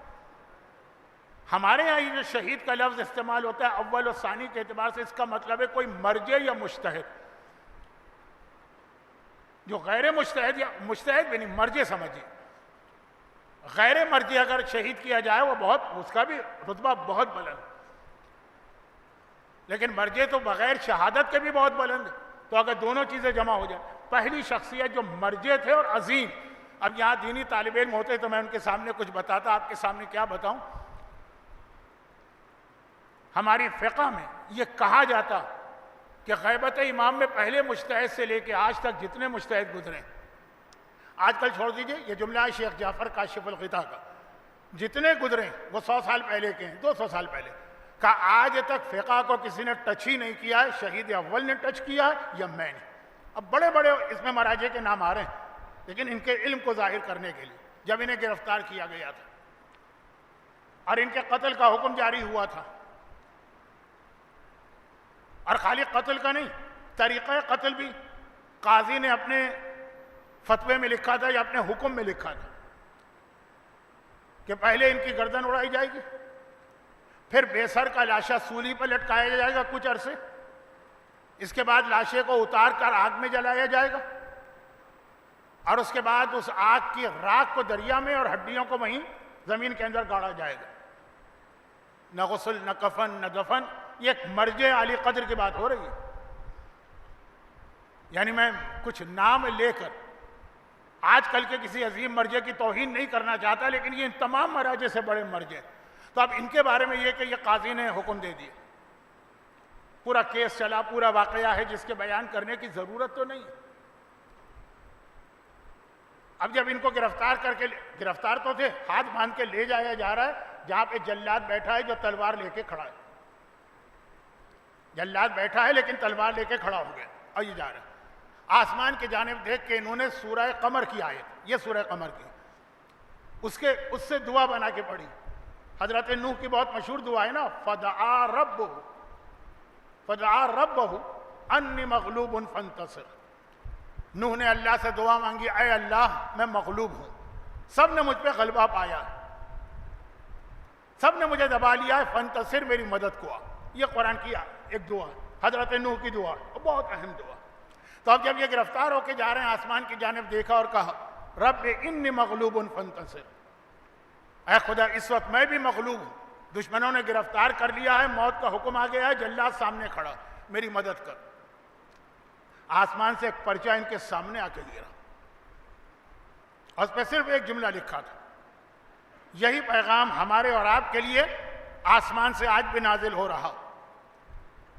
ہمارے یہاں یہ جو شہید کا لفظ استعمال ہوتا ہے اول و ثانی کے اعتبار سے، اس کا مطلب ہے کوئی مرجع یا مجتہد۔ جو غیر مجتہد یا مجتہد بھی نہیں، مرجع سمجھیے، غیر مرجع اگر شہید کیا جائے وہ بہت، اس کا بھی رتبہ بہت بلند، لیکن مرجع تو بغیر شہادت کے بھی بہت بلند ہے۔ تو اگر دونوں چیزیں جمع ہو جائیں، پہلی شخصیت جو مرجع تھے اور عظیم، اب یہاں دینی طالب علم ہوتے تو میں ان کے سامنے کچھ بتاتا، آپ کے سامنے کیا بتاؤں۔ ہماری فقہ میں یہ کہا جاتا کہ غیبت امام میں پہلے مجتہد سے لے کے آج تک جتنے مجتہد گزرے، آج کل چھوڑ دیجئے، یہ جملہ ہے شیخ جعفر کاشف الغطا کا، جتنے گزرے وہ 100 سال پہلے کے ہیں، 200 سال پہلے کا، آج تک فقہ کو کسی نے ٹچ ہی نہیں کیا ہے، شہید اول نے ٹچ کیا ہے یا میں نے۔ اب بڑے بڑے اس میں مراجع کے نام آ رہے ہیں، لیکن ان کے علم کو ظاہر کرنے کے لیے جب انہیں گرفتار کیا گیا تھا اور ان کے قتل کا حکم جاری ہوا تھا، اور خالی قتل کا نہیں، طریقہ قتل بھی قاضی نے اپنے فتوے میں لکھا تھا یا اپنے حکم میں لکھا تھا کہ پہلے ان کی گردن اڑائی جائے گی، پھر بے سر کا لاشا سولی پر لٹکایا جائے گا کچھ عرصے، اس کے بعد لاشے کو اتار کر آگ میں جلایا جائے گا، اور اس کے بعد اس آگ کی راکھ کو دریا میں اور ہڈیوں کو وہیں زمین کے اندر گاڑا جائے گا. نہ غسل، نہ کفن، نہ دفن. یہ ایک مرجع عالی قدر کی بات ہو رہی ہے. یعنی میں کچھ نام لے کر آج کل کے کسی عظیم مرجع کی توہین نہیں کرنا چاہتا، لیکن یہ ان تمام مراجع سے بڑے مرجع. تو اب ان کے بارے میں یہ کہ یہ قاضی نے حکم دے دیا، پورا کیس چلا، پورا واقعہ ہے جس کے بیان کرنے کی ضرورت تو نہیں. اب جب ان کو گرفتار کر کے، گرفتار تو تھے، ہاتھ باندھ کے لے جایا جا رہا ہے جہاں پہ جلاد بیٹھا ہے جو تلوار لے کے کھڑا ہے. جلاد بیٹھا ہے لیکن تلوار لے کے کھڑا ہو گیا اور یہ جا رہا ہے. آسمان کی جانب دیکھ کے انہوں نے سورہ قمر کی آیت، یہ سورہ قمر کی، اس سے دعا بنا کے پڑھی. حضرت نوح کی بہت مشہور دعا ہے نا، فدعا ربہ انی مغلوب فانتصر. نوح نے اللہ سے دعا مانگی، اے اللہ میں مغلوب ہوں، سب نے مجھ پہ غلبہ پایا، سب نے مجھے دبا لیا ہے، فانتصر میری مدد کو آ. یہ قرآن کی ایک دعا، حضرت نوح کی دعا، بہت اہم دعا. تو اب جب یہ گرفتار ہو کے جا رہے ہیں، آسمان کی جانب دیکھا اور کہا رب انی مغلوب فانتصر، اے خدا اس وقت میں بھی مغلوب ہوں، دشمنوں نے گرفتار کر لیا ہے، موت کا حکم آ گیا ہے، جلاد سامنے کھڑا، میری مدد کر. آسمان سے ایک پرچہ ان کے سامنے آ کے گرا اور اس پہ صرف ایک جملہ لکھا تھا. یہی پیغام ہمارے اور آپ کے لیے آسمان سے آج بھی نازل ہو رہا.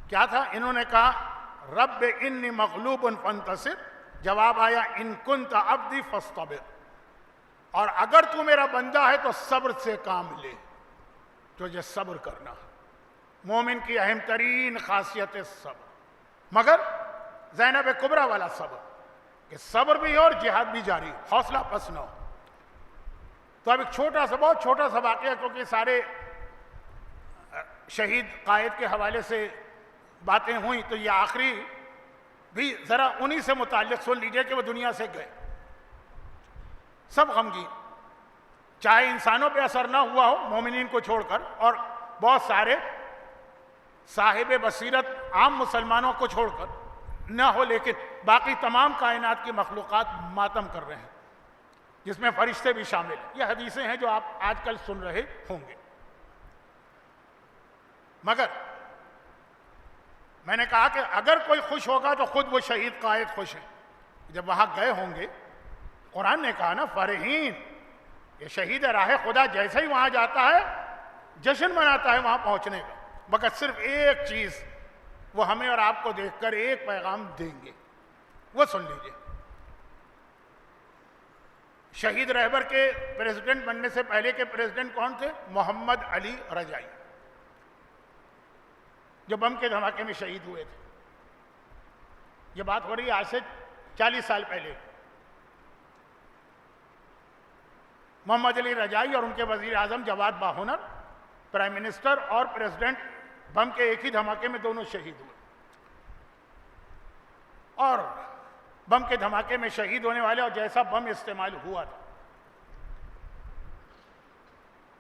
کیا تھا؟ انہوں نے کہا رب انی مغلوب فانتصر. جواب آیا ان کنت عبدی فاصطبر، اور اگر تو میرا بندہ ہے تو صبر سے کام لے، تجھے صبر کرنا. مومن کی اہم ترین خاصیت صبر، مگر زینب کبریٰ والا صبر، کہ صبر بھی ہو اور جہاد بھی جاری، حوصلہ پس نہ ہو. تو اب ایک چھوٹا سا، بہت چھوٹا سا واقعہ، کیونکہ سارے شہید قائد کے حوالے سے باتیں ہوئیں، تو یہ آخری بھی ذرا انہی سے متعلق سن لیجئے کہ وہ دنیا سے گئے. سب غمگین، چاہے انسانوں پہ اثر نہ ہوا ہو مومنین کو چھوڑ کر، اور بہت سارے صاحب بصیرت عام مسلمانوں کو چھوڑ کر نہ ہو، لیکن باقی تمام کائنات کی مخلوقات ماتم کر رہے ہیں، جس میں فرشتے بھی شامل ہیں. یہ حدیثیں ہیں جو آپ آج کل سن رہے ہوں گے. مگر میں نے کہا کہ اگر کوئی خوش ہوگا تو خود وہ شہید قائد خوش ہیں. جب وہاں گئے ہوں گے، قرآن نے کہا نا فرحین، یہ شہید راہ خدا جیسے ہی وہاں جاتا ہے جشن مناتا ہے وہاں پہنچنے کا. مگر صرف ایک چیز وہ ہمیں اور آپ کو دیکھ کر ایک پیغام دیں گے، وہ سن لیجئے. شہید رہبر کے پریزیڈنٹ بننے سے پہلے کے پریزیڈنٹ کون تھے؟ محمد علی رجائی، جو بم کے دھماکے میں شہید ہوئے تھے. یہ بات ہو رہی ہے آج سے 40 سال پہلے. محمد علی رجائی اور ان کے وزیر اعظم جواد باہنر، پرائم منسٹر اور پریزیڈنٹ، بم کے ایک ہی دھماکے میں دونوں شہید ہوئے. اور بم کے دھماکے میں شہید ہونے والے اور جیسا بم استعمال ہوا تھا،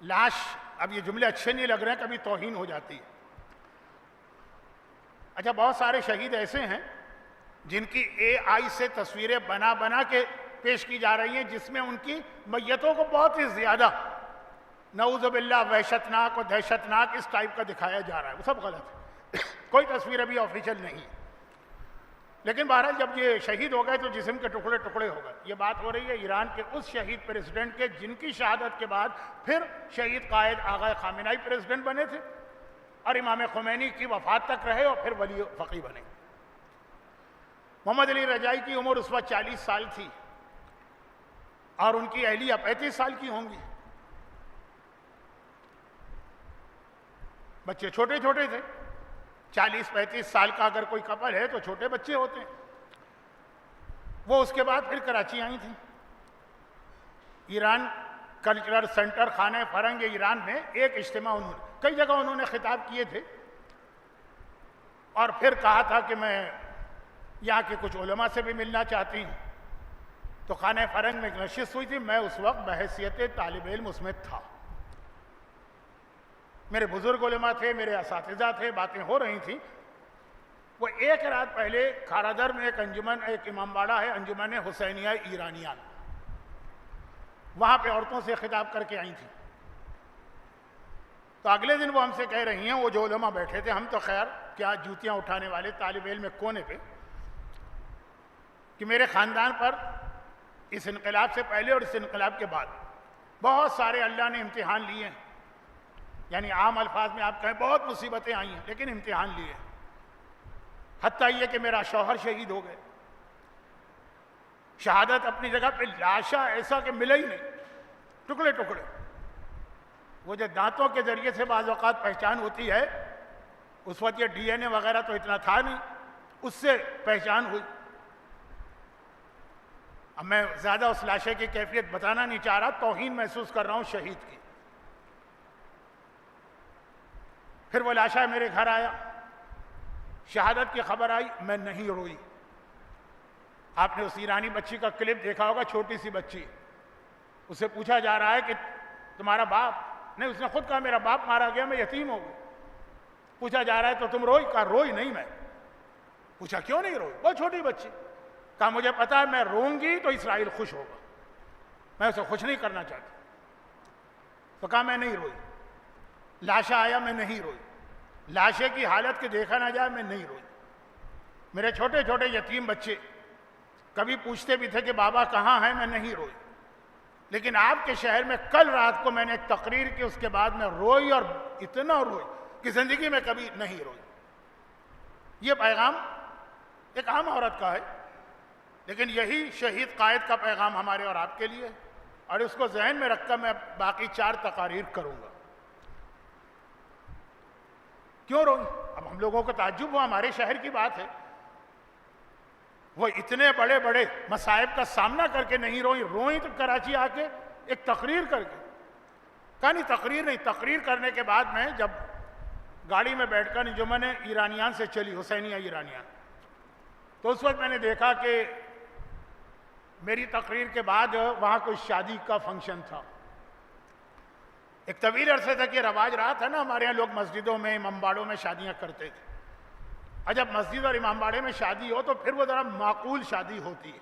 لاش، اب یہ جملے اچھے نہیں لگ رہے ہیں، کبھی توہین ہو جاتی ہے. اچھا، بہت سارے شہید ایسے ہیں جن کی اے آئی سے تصویریں بنا بنا کے پیش کی جا رہی ہیں، جس میں ان کی میتوں کو بہت ہی زیادہ نعوذ باللہ وحشتناک اور دہشتناک اس ٹائپ کا دکھایا جا رہا ہے. وہ سب غلط ہے. کوئی تصویر ابھی آفیشیل نہیں ہے. لیکن بہرحال جب یہ شہید ہو گئے تو جسم کے ٹکڑے ٹکڑے ہو گئے. یہ بات ہو رہی ہے ایران کے اس شہید پریزیڈنٹ کے جن کی شہادت کے بعد پھر شہید قائد آغا خامنہئی پریزیڈنٹ بنے تھے اور امام خمینی کی وفات تک رہے اور پھر ولی فقیہ بنے. محمد علی رجائی کی عمر اس وقت 40 سال تھی اور ان کی اہلیہ 35 سال کی ہوں گی. بچے چھوٹے چھوٹے تھے. 40-35 سال کا اگر کوئی کپل ہے تو چھوٹے بچے ہوتے ہیں. وہ اس کے بعد پھر کراچی آئی تھیں. ایران کلچرل سینٹر خانہ فرنگ ایران میں ایک اجتماع، کئی جگہ انہوں نے خطاب کیے تھے اور پھر کہا تھا کہ میں یہاں کے کچھ علماء سے بھی ملنا چاہتی ہوں. تو خانہ فرنگ میں ایک نشست ہوئی تھی. میں اس وقت بحیثیت طالب علم اس میں تھا. میرے بزرگ علماء تھے، میرے اساتذہ تھے، باتیں ہو رہی تھیں. وہ ایک رات پہلے کھارادر میں ایک انجمن، ایک امام باڑہ ہے انجمن حسینیہ ایرانیان، وہاں پہ عورتوں سے خطاب کر کے آئی تھیں. تو اگلے دن وہ ہم سے کہہ رہی ہیں، وہ جو علماء بیٹھے تھے، ہم تو خیر کیا جوتیاں اٹھانے والے طالب علم کونے پہ، کہ میرے خاندان پر اس انقلاب سے پہلے اور اس انقلاب کے بعد بہت سارے اللہ نے امتحان لیے ہیں. یعنی عام الفاظ میں آپ کہیں بہت مصیبتیں آئی ہیں، لیکن امتحان لیے. حتیٰ یہ کہ میرا شوہر شہید ہو گئے، شہادت اپنی جگہ پہ، لاشا ایسا کہ ملا ہی نہیں، ٹکڑے ٹکڑے. وہ جو دانتوں کے ذریعے سے بعض اوقات پہچان ہوتی ہے، اس وقت یہ ڈی این اے وغیرہ تو اتنا تھا نہیں، اس سے پہچان ہوئی. اب میں زیادہ اس لاشے کی کیفیت بتانا نہیں چاہ رہا، توہین محسوس کر رہا ہوں شہید کی. پھر وہ لاشا میرے گھر آیا، شہادت کی خبر آئی، میں نہیں روئی. آپ نے اس ایرانی بچی کا کلپ دیکھا ہوگا، چھوٹی سی بچی، اس سے پوچھا جا رہا ہے کہ تمہارا باپ، نہیں اس نے خود کہا میرا باپ مارا گیا، میں یتیم ہو گئی. پوچھا جا رہا ہے تو تم روئی؟ کہا روئی نہیں میں. پوچھا کیوں نہیں روئی؟ بہت چھوٹی بچی. کہا مجھے پتا ہے میں روں گی تو اسرائیل خوش ہوگا، میں اسے خوش نہیں کرنا چاہتی. تو کہا میں نہیں روئی. لاشا آیا، میں نہیں روئی. لاشے کی حالت کے دیکھا نہ جائے، میں نہیں روئی. میرے چھوٹے چھوٹے یتیم بچے کبھی پوچھتے بھی تھے کہ بابا کہاں ہیں، میں نہیں روئی. لیکن آپ کے شہر میں کل رات کو میں نے ایک تقریر کی، اس کے بعد میں روئی، اور اتنا روئی کہ زندگی میں کبھی نہیں روئی. یہ پیغام ایک عام عورت کا ہے، لیکن یہی شہید قائد کا پیغام ہمارے اور آپ کے لیے ہے. اور اس کو ذہن میں رکھ کر میں باقی 4 تقاریر کروں گا. کیوں روئی؟ اب ہم لوگوں کو تعجب ہوا، ہمارے شہر کی بات ہے. وہ اتنے بڑے بڑے مصائب کا سامنا کر کے نہیں روئی. روئی تو کراچی آ کے ایک تقریر کر کے. کہا نہیں تقریر نہیں. تقریر کرنے کے بعد میں جب گاڑی میں بیٹھ کر انجمن ایرانیان سے چلی، حسینیہ ایرانیان، تو اس وقت میں نے دیکھا کہ میری تقریر کے بعد وہاں کوئی شادی کا فنکشن تھا. ایک طویل عرصے تک یہ رواج رہا تھا نا، ہمارے یہاں لوگ مسجدوں میں، امام باڑوں میں شادیاں کرتے تھے. اور جب مسجد اور امام باڑے میں شادی ہو تو پھر وہ ذرا معقول شادی ہوتی ہے.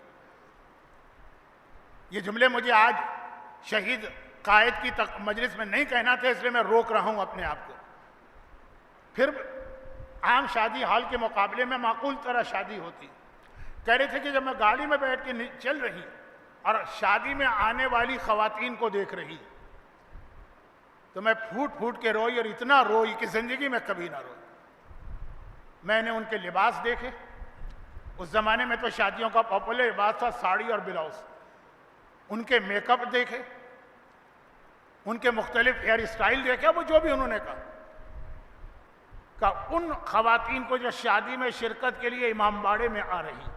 یہ جملے مجھے آج شہید قائد کی مجلس میں نہیں کہنا تھا، اس لیے میں روک رہا ہوں اپنے آپ کو. پھر عام شادی ہال کے مقابلے میں معقول طرح شادی ہوتی. کہہ رہے تھے کہ جب میں گاڑی میں بیٹھ کے چل رہی اور شادی میں آنے والی خواتین کو دیکھ رہی تو میں پھوٹ پھوٹ کے روئی، اور اتنا روئی کہ زندگی میں کبھی نہ روئی. میں نے ان کے لباس دیکھے. اس زمانے میں تو شادیوں کا پاپولر لباس تھا ساڑی اور بلاؤز. ان کے میک اپ دیکھے، ان کے مختلف ہیئر اسٹائل دیکھے. وہ جو بھی انہوں نے کہا ان خواتین کو جو شادی میں شرکت کے لیے امام باڑے میں آ رہی،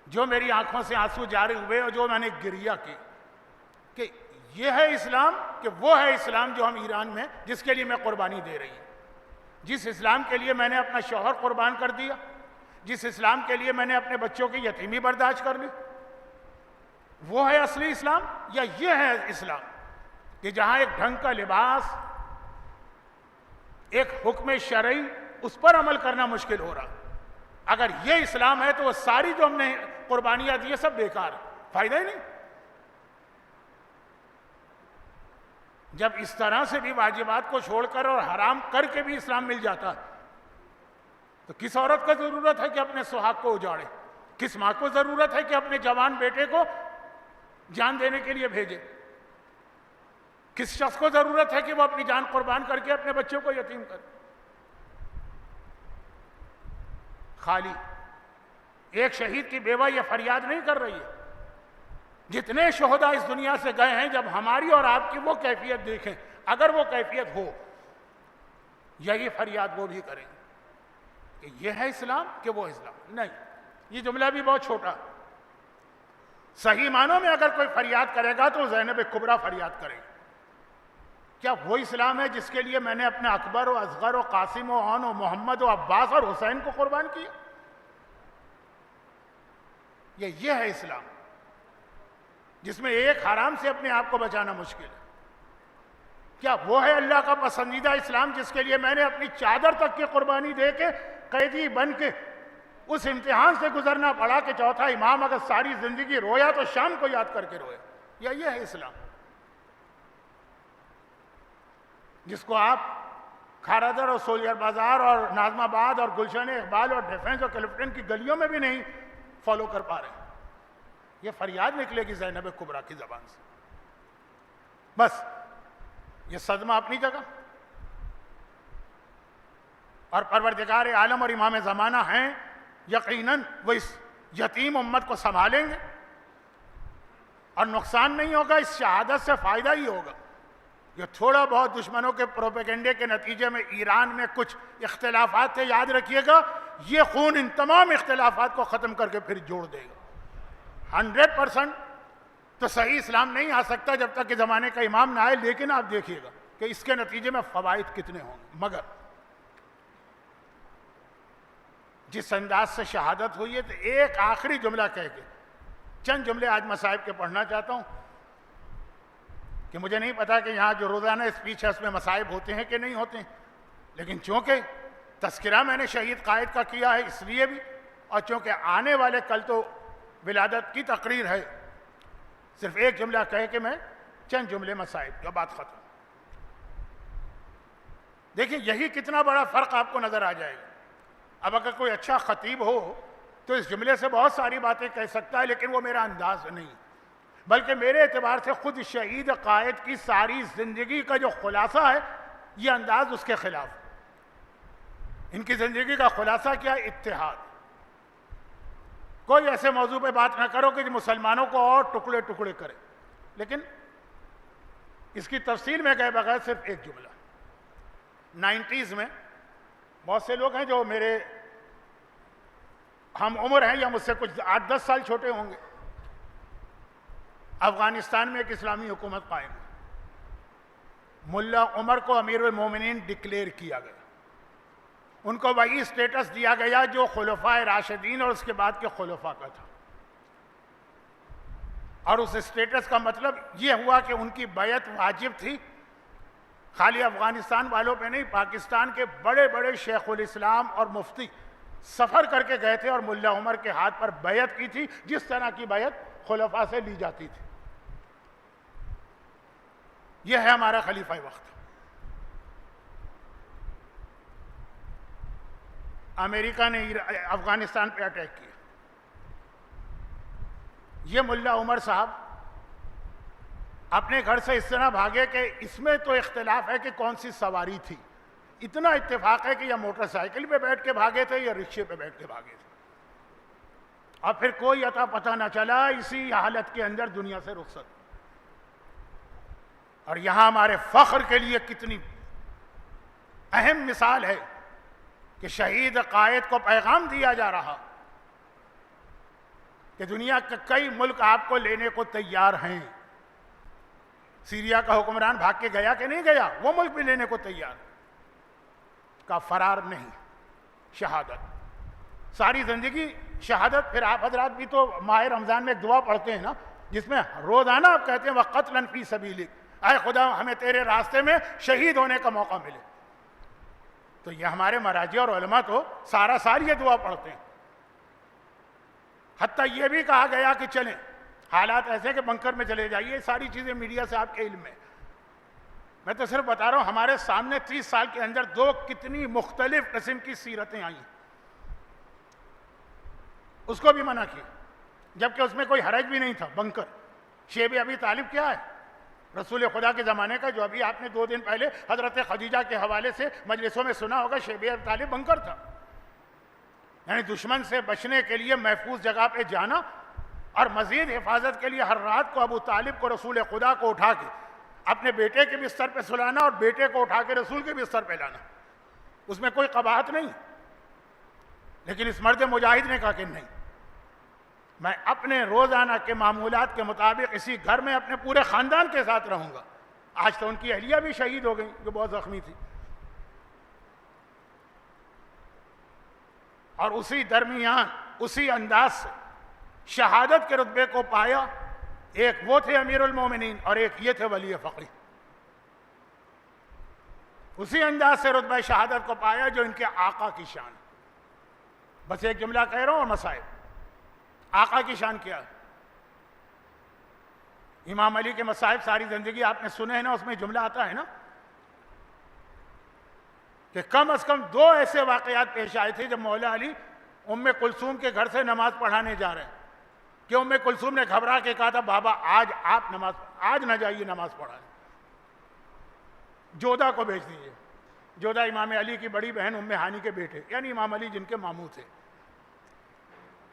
جو میری آنکھوں سے آنسو جاری ہوئے اور جو میں نے گریہ کی کہ یہ ہے اسلام، کہ وہ ہے اسلام جو ہم ایران میں، جس کے لیے میں قربانی دے رہی ہوں، جس اسلام کے لیے میں نے اپنا شوہر قربان کر دیا، جس اسلام کے لیے میں نے اپنے بچوں کی یتیمی برداشت کر لی. وہ ہے اصلی اسلام، یا یہ ہے اسلام کہ جہاں ایک ڈھنگ کا لباس، ایک حکم شرعی، اس پر عمل کرنا مشکل ہو رہا. اگر یہ اسلام ہے تو وہ ساری جو ہم نے قربانیاں دی سب بیکار، فائدہ ہی نہیں. جب اس طرح سے بھی واجبات کو چھوڑ کر اور حرام کر کے بھی اسلام مل جاتا تو کس عورت کو ضرورت ہے کہ اپنے سہاگ کو اجاڑے؟ کس ماں کو ضرورت ہے کہ اپنے جوان بیٹے کو جان دینے کے لیے بھیجے؟ کس شخص کو ضرورت ہے کہ وہ اپنی جان قربان کر کے اپنے بچوں کو یتیم کرے؟ خالی ایک شہید کی بیوہ یہ فریاد نہیں کر رہی ہے. جتنے شہداء اس دنیا سے گئے ہیں، جب ہماری اور آپ کی وہ کیفیت دیکھیں، اگر وہ کیفیت ہو، یہی فریاد وہ بھی کریں کہ یہ ہے اسلام کہ وہ اسلام نہیں. یہ جملہ بھی بہت چھوٹا. صحیح معنوں میں اگر کوئی فریاد کرے گا تو زینب کبریٰ فریاد کرے گی. کیا وہ اسلام ہے جس کے لیے میں نے اپنے اکبر و اصغر و قاسم و عون و محمد و عباس اور حسین کو قربان کیا؟ یہ ہے اسلام جس میں ایک حرام سے اپنے آپ کو بچانا مشکل ہے. کیا وہ ہے اللہ کا پسندیدہ اسلام جس کے لیے میں نے اپنی چادر تک کی قربانی دے کے قیدی بن کے اس امتحان سے گزرنا پڑا کہ چوتھا امام اگر ساری زندگی رویا تو شام کو یاد کر کے رویا؟ یا یہ ہے اسلام جس کو آپ کھارادر اور سولیر بازار اور ناظم آباد اور گلشن اقبال اور ڈیفنس اور کلفٹن کی گلیوں میں بھی نہیں فالو کر پا رہے؟ یہ فریاد نکلے گی زینب کبریٰ کی زبان سے. بس یہ صدمہ اپنی جگہ، اور پروردگار عالم اور امام زمانہ ہیں، یقیناً وہ اس یتیم امت کو سنبھالیں گے اور نقصان نہیں ہوگا، اس شہادت سے فائدہ ہی ہوگا. یہ تھوڑا بہت دشمنوں کے پروپیگنڈے کے نتیجے میں ایران میں کچھ اختلافات تھے، یاد رکھیے گا یہ خون ان تمام اختلافات کو ختم کر کے پھر جوڑ دے گا. 100% تو صحیح اسلام نہیں آ سکتا جب تک کہ زمانے کا امام نہ آئے، لیکن آپ دیکھیے گا کہ اس کے نتیجے میں فوائد کتنے ہوں گے. مگر جس انداز سے شہادت ہوئی ہے تو ایک آخری جملہ کہہ کے چند جملے آج مصائب کے پڑھنا چاہتا ہوں کہ مجھے نہیں پتا کہ یہاں جو روزانہ اسپیچ ہے اس میں مصائب ہوتے ہیں کہ نہیں ہوتے ہیں، لیکن چونکہ تذکرہ میں نے شہید قائد کا کیا ہے اس لیے بھی، اور چونکہ آنے والے کل تو ولادت کی تقریر ہے، صرف ایک جملہ کہہ کے میں چند جملے مصائب جو بات ختم. دیکھیں یہی کتنا بڑا فرق آپ کو نظر آ جائے گا. اب اگر کوئی اچھا خطیب ہو تو اس جملے سے بہت ساری باتیں کہہ سکتا ہے، لیکن وہ میرا انداز نہیں، بلکہ میرے اعتبار سے خود شہید قائد کی ساری زندگی کا جو خلاصہ ہے یہ انداز اس کے خلاف. ان کی زندگی کا خلاصہ کیا؟ اتحاد. کوئی ایسے موضوع پہ بات نہ کرو کہ جو مسلمانوں کو اور ٹکڑے ٹکڑے کرے. لیکن اس کی تفصیل میں گئے بغیر صرف ایک جملہ. 90s میں بہت سے لوگ ہیں جو میرے ہم عمر ہیں یا مجھ سے کچھ 8-10 سال چھوٹے ہوں گے. افغانستان میں ایک اسلامی حکومت قائم ہے. ملا عمر کو امیر المومنین ڈکلیئر کیا گیا. ان کو وہی اسٹیٹس دیا گیا جو خلفائے راشدین اور اس کے بعد کے خلفاء کا تھا. اور اس اسٹیٹس کا مطلب یہ ہوا کہ ان کی بیعت واجب تھی. خالی افغانستان والوں پہ نہیں، پاکستان کے بڑے بڑے شیخ الاسلام اور مفتی سفر کر کے گئے تھے اور ملا عمر کے ہاتھ پر بیعت کی تھی، جس طرح کی بیعت خلفاء سے لی جاتی تھی. یہ ہے ہمارا خلیفہ وقت. امریکہ نے افغانستان پہ اٹیک کیا. یہ ملا عمر صاحب اپنے گھر سے اس طرح بھاگے کہ اس میں تو اختلاف ہے کہ کون سی سواری تھی. اتنا اتفاق ہے کہ یا موٹر سائیکل پہ بیٹھ کے بھاگے تھے یا رکشے پہ بیٹھ کے بھاگے تھے. اور پھر کوئی عطا پتہ نہ چلا، اسی حالت کے اندر دنیا سے رخصت. اور یہاں ہمارے فخر کے لیے کتنی اہم مثال ہے کہ شہید قائد کو پیغام دیا جا رہا کہ دنیا کے کئی ملک آپ کو لینے کو تیار ہیں. سیریا کا حکمران بھاگ کے گیا کہ نہیں گیا؟ وہ ملک بھی لینے کو تیار کا فرار نہیں. شہادت ساری زندگی شہادت. پھر آپ حضرات بھی تو ماہ رمضان میں ایک دعا پڑھتے ہیں نا جس میں روزانہ آپ کہتے ہیں وَقَتْلًا فِي سَبِيلِكَ، اے خدا ہمیں تیرے راستے میں شہید ہونے کا موقع ملے. تو یہ ہمارے مراجع اور علماء تو سارا سال یہ دعا پڑھتے ہیں. حتیٰ یہ بھی کہا گیا کہ چلیں حالات ایسے کہ بنکر میں چلے جائیے. ساری چیزیں میڈیا سے آپ کے علم میں. میں تو صرف بتا رہا ہوں ہمارے سامنے 30 سال کے اندر دو کتنی مختلف قسم کی سیرتیں آئیں. اس کو بھی منع کیا جبکہ اس میں کوئی حرج بھی نہیں تھا. بنکر شیب ابی طالب کیا ہے؟ رسول خدا کے زمانے کا، جو ابھی آپ نے 2 دن پہلے حضرت خدیجہ کے حوالے سے مجلسوں میں سنا ہوگا. شیب ابی طالب بنکر تھا. یعنی دشمن سے بچنے کے لیے محفوظ جگہ پہ جانا اور مزید حفاظت کے لیے ہر رات کو ابو طالب کو رسول خدا کو اٹھا کے اپنے بیٹے کے بستر پہ سلانا اور بیٹے کو اٹھا کے رسول کے بستر پہ لانا. اس میں کوئی قباحت نہیں. لیکن اس مرد مجاہد نے کہا کہ نہیں، میں اپنے روزانہ کے معمولات کے مطابق اسی گھر میں اپنے پورے خاندان کے ساتھ رہوں گا. آج تو ان کی اہلیہ بھی شہید ہو گئی جو بہت زخمی تھی. اور اسی درمیان اسی انداز سے شہادت کے رتبے کو پایا. ایک وہ تھے امیر المومنین اور ایک یہ تھے ولی فقی. اسی انداز سے رتبہ شہادت کو پایا جو ان کے آقا کی شان. بس ایک جملہ کہہ رہا ہوں اور مسائل. آقا کی شان کیا ہے؟ امام علی کے مصائب ساری زندگی آپ نے سنے ہیں نا, اس میں جملہ آتا ہے نا کہ کم از کم 2 ایسے واقعات پیش آئے تھے جب مولا علی ام کلثوم کے گھر سے نماز پڑھانے جا رہے ہیں کہ ام کلثوم نے گھبرا کے کہا تھا بابا آج نہ جائیے نماز پڑھانے, جودہ کو بھیج دیجیے. جودہ امام علی کی بڑی بہن ام ہانی کے بیٹے, یعنی امام علی جن کے ماموں تھے.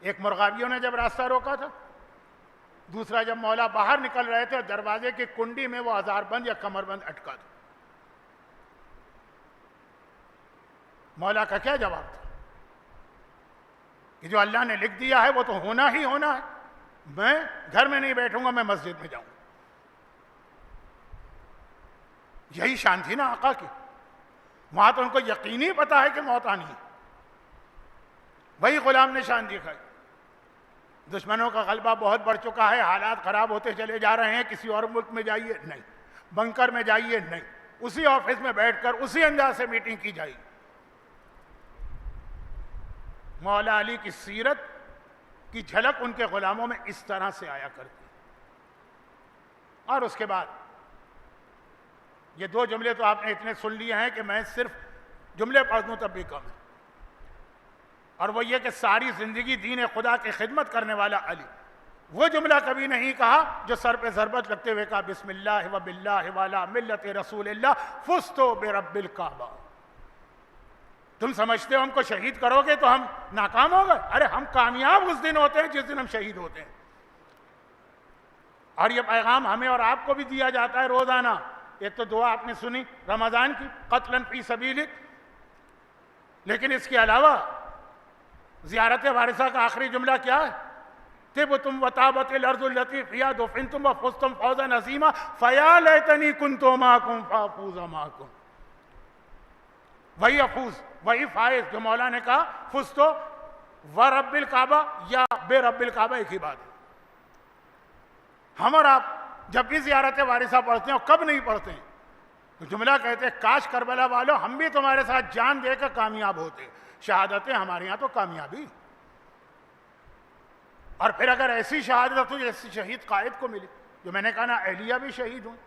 ایک مرغابیوں نے جب راستہ روکا تھا, دوسرا جب مولا باہر نکل رہے تھے اور دروازے کی کنڈی میں وہ ہزار بند یا کمر بند اٹکا تھا. مولا کا کیا جواب تھا کہ جو اللہ نے لکھ دیا ہے وہ تو ہونا ہی ہونا ہے, میں گھر میں نہیں بیٹھوں گا, میں مسجد میں جاؤں. یہی شان تھی نا آقا کی. وہاں تو ان کو یقینی پتا ہے کہ موت آنی ہے. وہی غلام نے شان دکھائی. دشمنوں کا غلبہ بہت بڑھ چکا ہے, حالات خراب ہوتے چلے جا رہے ہیں, کسی اور ملک میں جائیے نہیں, بنکر میں جائیے نہیں, اسی آفس میں بیٹھ کر اسی انداز سے میٹنگ کی جائے. مولا علی کی سیرت کی جھلک ان کے غلاموں میں اس طرح سے آیا کرتی. اور اس کے بعد یہ 2 جملے تو آپ نے اتنے سن لیے ہیں کہ میں صرف جملے پڑھ دوں تب بھی کم ہے, اور وہ یہ کہ ساری زندگی دین خدا کی خدمت کرنے والا علی. وہ جملہ کبھی نہیں کہا جو سر پہ ضربت لگتے ہوئے کہا بسم اللہ و باللہ والا ملت رسول اللہ فزتو برب الکعبہ. تم سمجھتے ہو ہم کو شہید کرو گے تو ہم ناکام ہو گئے؟ ارے ہم کامیاب اس دن ہوتے ہیں جس دن ہم شہید ہوتے ہیں. اور یہ پیغام ہمیں اور آپ کو بھی دیا جاتا ہے روزانہ. ایک تو دعا آپ نے سنی رمضان کی, قتلاً فی سبیلک, لیکن اس کے علاوہ زیارت وارثہ کا آخری جملہ کیا ہے؟ طبتم وطابت الارض التي فيها دفنتم وفزتم فوزا عظیما فیا لیتنی کنت معکم فافوز معکم. وہی افوز, وہی فائز جو مولا نے کہا فزتو ورب الکعبہ یا بے رب الکعبہ ایک ہی بات ہے. ہم اور آپ جب بھی زیارت وارثہ پڑھتے ہیں اور کب نہیں پڑھتے ہیں تو جملہ کہتے ہیں کاش کربلا والو ہم بھی تمہارے ساتھ جان دے کر کامیاب ہوتے. شہادتیں ہمارے یہاں تو کامیابی. اور پھر اگر ایسی شہادت ہو جیسی شہید قائد کو ملی, جو میں نے کہا نا اہلیہ بھی شہید ہوئی,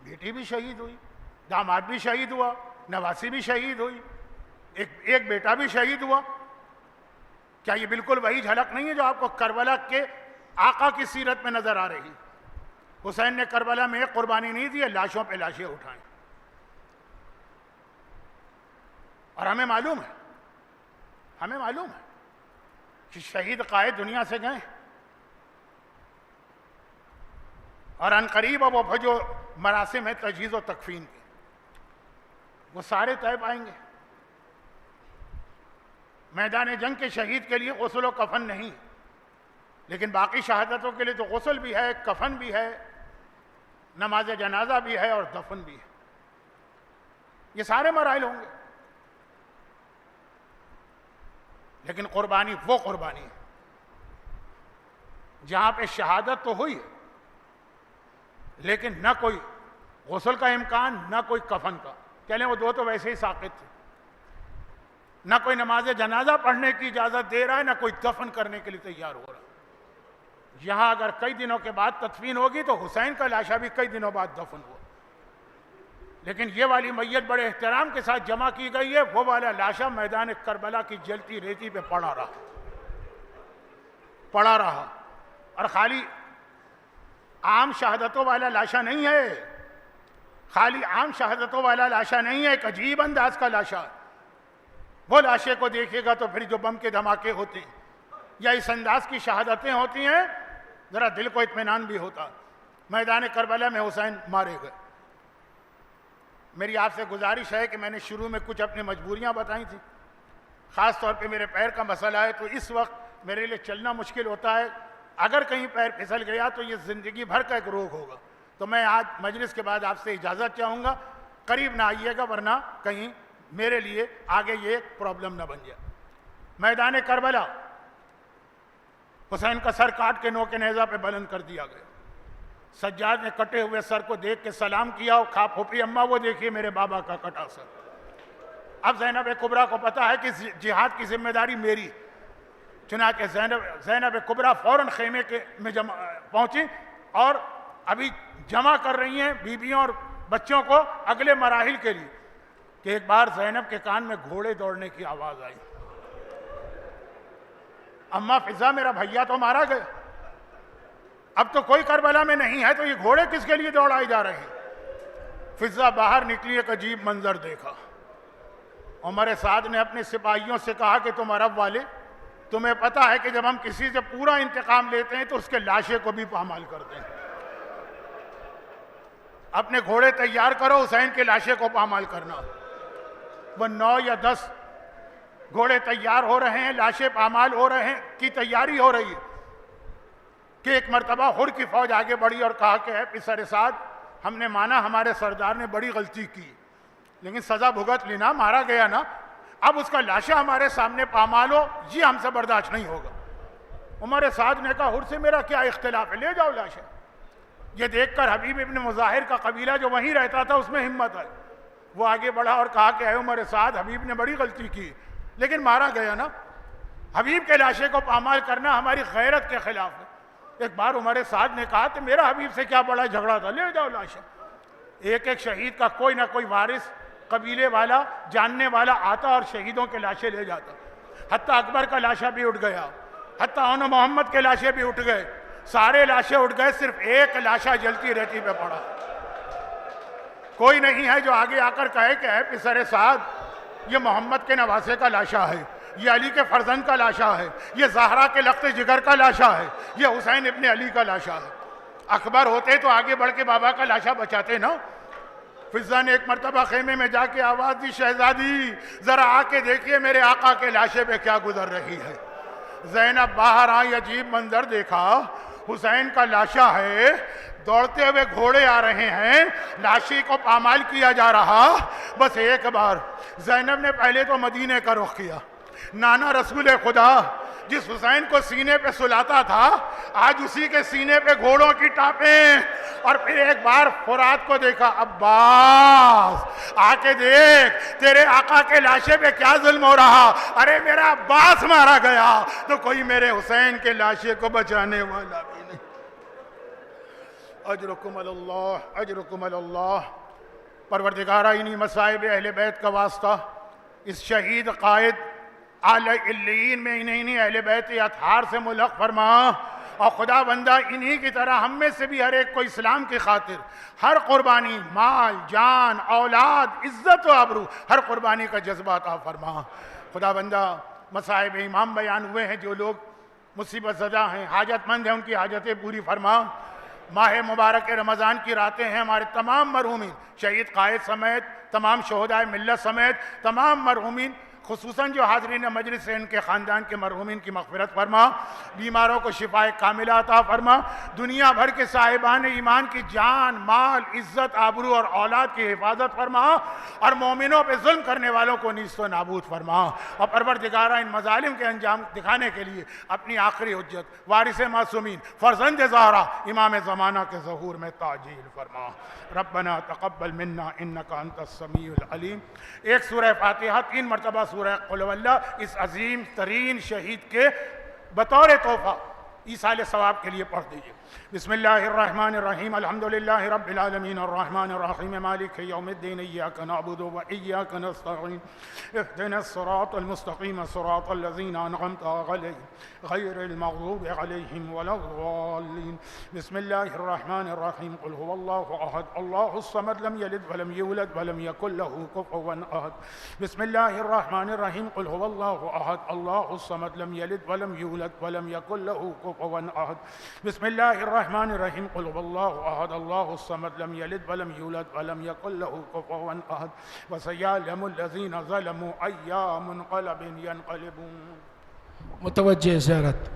بیٹی بھی شہید ہوئی, داماد بھی شہید ہوا, نواسی بھی شہید ہوئی, ایک بیٹا بھی شہید ہوا. کیا یہ بالکل وہی جھلک نہیں ہے جو آپ کو کربلا کے آقا کی سیرت میں نظر آ رہی؟ حسین نے کربلا میں ایک قربانی نہیں دی, لاشوں پہ لاشیں اٹھائیں. اور ہمیں معلوم ہے کہ شہید قائد دنیا سے گئے, اور عنقریب وہ جو مراسم ہے تجہیز و تکفین کے وہ سارے طے پائیں گے. میدان جنگ کے شہید کے لیے غسل و کفن نہیں, لیکن باقی شہادتوں کے لیے تو غسل بھی ہے, کفن بھی ہے, نماز جنازہ بھی ہے اور دفن بھی ہے. یہ سارے مراحل ہوں گے, لیکن قربانی وہ قربانی ہے جہاں پہ شہادت تو ہوئی ہے لیکن نہ کوئی غسل کا امکان نہ کوئی کفن کا. چلیں وہ 2 تو ویسے ہی ساقط تھے. نہ کوئی نماز جنازہ پڑھنے کی اجازت دے رہا ہے, نہ کوئی دفن کرنے کے لیے تیار ہو رہا ہے. یہاں اگر کئی دنوں کے بعد تدفین ہوگی تو حسین کا لاشا بھی کئی دنوں بعد دفن ہوا, لیکن یہ والی میت بڑے احترام کے ساتھ جمع کی گئی ہے. وہ والا لاشا میدان کربلا کی جلتی ریتی پہ پڑا رہا, اور خالی عام شہادتوں والا لاشا نہیں ہے, ایک عجیب انداز کا لاشا. وہ لاشے کو دیکھے گا تو پھر جو بم کے دھماکے ہوتے ہیں یا اس انداز کی شہادتیں ہوتی ہیں, ذرا دل کو اطمینان بھی ہوتا. میدان کربلا میں حسین مارے گئے. میری آپ سے گزارش ہے کہ میں نے شروع میں کچھ اپنی مجبوریاں بتائی تھیں, خاص طور پہ میرے پیر کا مسئلہ ہے تو اس وقت میرے لیے چلنا مشکل ہوتا ہے. اگر کہیں پیر پھسل گیا تو یہ زندگی بھر کا ایک روگ ہوگا. تو میں آج مجلس کے بعد آپ سے اجازت چاہوں گا, قریب نہ آئیے گا ورنہ کہیں میرے لیے آگے یہ ایک پرابلم نہ بن جائے. میدان کربلا حسین کا سر کاٹ کے نوک نیزہ پہ بلند کر دیا گیا. سجاد نے کٹے ہوئے سر کو دیکھ کے سلام کیا اور کھا پھوپھی اماں وہ دیکھیے میرے بابا کا کٹا سر. اب زینب کبریٰ کو پتا ہے کہ جہاد کی ذمہ داری میری. چنانچہ زینب کبریٰ فوراً خیمے میں پہنچی اور ابھی جمع کر رہی ہیں بیویوں اور بچوں کو اگلے مراحل کے لیے کہ ایک بار زینب کے کان میں گھوڑے دوڑنے کی آواز آئی. اماں فضا میرا بھیا تو مارا گیا, اب تو کوئی کربلا میں نہیں ہے, تو یہ گھوڑے کس کے لیے دوڑائے جا رہے ہیں؟ فضا باہر نکلی, ایک عجیب منظر دیکھا. عمر سعد نے اپنے سپاہیوں سے کہا کہ تم عرب والے, تمہیں پتا ہے کہ جب ہم کسی سے پورا انتقام لیتے ہیں تو اس کے لاشے کو بھی پامال کرتے ہیں. اپنے گھوڑے تیار کرو, حسین کے لاشے کو پامال کرنا. وہ 9 یا 10 گھوڑے تیار ہو رہے ہیں, لاشیں پامال ہو رہے ہیں کی تیاری ہو رہی ہے کہ ایک مرتبہ حر کی فوج آگے بڑھی اور کہا کہ اے پسر سعد, ہم نے مانا ہمارے سردار نے بڑی غلطی کی, لیکن سزا بھگت لینا, مارا گیا نا, اب اس کا لاشا ہمارے سامنے پامال ہو, یہ ہم سے برداشت نہیں ہوگا. عمر سعد نے کہا حر سے میرا کیا اختلاف ہے, لے جاؤ لاشا. یہ دیکھ کر حبیب ابن مظاہر کا قبیلہ جو وہیں رہتا تھا اس میں ہمت آئی. وہ آگے بڑھا اور کہا کہ اے عمر سعد, حبیب نے بڑی غلطی کی لیکن مارا گیا نا, حبیب کے لاشے کو پامال کرنا ہماری غیرت کے خلاف ہے. ایک بار عمر سعد نے کہا کہ میرا حبیب سے کیا بڑا جھگڑا تھا, لے جاؤ لاشا. ایک ایک شہید کا کوئی نہ کوئی وارث قبیلے والا جاننے والا آتا اور شہیدوں کے لاشیں لے جاتا. حتیٰ اکبر کا لاشا بھی اٹھ گیا, حتیٰ اون محمد کے لاشیں بھی اٹھ گئے, سارے لاشیں اٹھ گئے, صرف ایک لاشا جلتی رہتی پہ پڑا. کوئی نہیں ہے جو آگے آ کر کہے کہ اے پسر سعد, یہ محمد کے نواسے کا لاشا ہے, یہ علی کے فرزند کا لاشا ہے, یہ زہرا کے لخت جگر کا لاشا ہے, یہ حسین ابن علی کا لاشا ہے. اکبر ہوتے تو آگے بڑھ کے بابا کا لاشا بچاتے نا. فضا نے ایک مرتبہ خیمے میں جا کے آواز دی, شہزادی ذرا آ کے دیکھیے میرے آقا کے لاشے پہ کیا گزر رہی ہے. زینب باہر آئی, عجیب منظر دیکھا, حسین کا لاشا ہے, دوڑتے ہوئے گھوڑے آ رہے ہیں, لاشی کو پامال کیا جا رہا. بس ایک بار زینب نے پہلے تو مدینے کا رخ کیا. نانا رسول خدا جس حسین کو سینے پہ سلاتا تھا, آج اسی کے سینے پہ گھوڑوں کی ٹاپیں. اور پھر ایک بار فرات کو دیکھا, عباس آ کے دیکھ تیرے آقا کے لاشے پہ کیا ظلم ہو رہا. ارے میرا عباس مارا گیا تو کوئی میرے حسین کے لاشے کو بچانے والا بھی نہیں. اجرکم اللہ, اجرکم اللہ. پروردگارہ انہی مصائب اہل بیت کا واسطہ اس شہید قائد اعلی علیین میں انہی اہل بیت اطہار سے ملحق فرما. اور خدا بندہ انہی کی طرح ہم میں سے بھی ہر ایک کو اسلام کی خاطر ہر قربانی, مال, جان, اولاد, عزت و آبرو, ہر قربانی کا جذبہ عطا فرما. خدا بندہ مصائب امام بیان ہوئے ہیں, جو لوگ مصیبت زدہ ہیں, حاجت مند ہیں, ان کی حاجتیں پوری فرما. ماہ مبارک رمضان کی راتیں ہیں, ہمارے تمام مرحومین شہید قائد سمیت, تمام شہدائے ملت سمیت, تمام مرحومین خصوصاً جو حاضرین مجلس ہیں, ان کے خاندان کے مرحومین کی مغفرت فرما. بیماروں کو شفائے کاملہ عطا فرما. دنیا بھر کے صاحبان ایمان کی جان, مال, عزت, آبرو اور اولاد کی حفاظت فرما. اور مومنوں پہ ظلم کرنے والوں کو نیست و نابود فرما. اور پروردگارہ ان مظالم کے انجام دکھانے کے لیے اپنی آخری حجت وارث معصومین فرزند زہرا امام زمانہ کے ظہور میں تعجیل فرما. ربنا تقبل منا انک انت السمیع العلیم. ایک سورہ فاتحہ 3 مرتبہ سورہ قل هو اللہ اس عظیم ترین شہید کے بطور تحفہ ایصال ثواب کے لیے پڑھ دیجئے. بسم اللہ الرحمن الرحیم. الحمدللہ رب العالمین الرحمن الرحیم مالک یوم الدین. ایاک نعبد و ایاک نستعین. اهدنا الصراط المستقیم صراط الذین انعمت علیہم غیر المغضوب علیہم ولا الضالین. بسم اللہ الرحمن الرحیم. قل هو اللہ احد اللہ الصمد لم یلد ولم یولد ولم یکن له کفوا احد. بسم اللہ الرحمن الرحیم. قل هو اللہ احد اللہ الصمد لم یلد ولم یولد ولم یکن له کفوا احد. بسم اللہ الرحمن الرحیم. قل هو اللہ احد اللہ الصمد لم یلد ولم یولد ولم یکن له کفوا احد. وسیعلم الذین ظلموا ای منقلب ینقلبون. متوجہ زیارت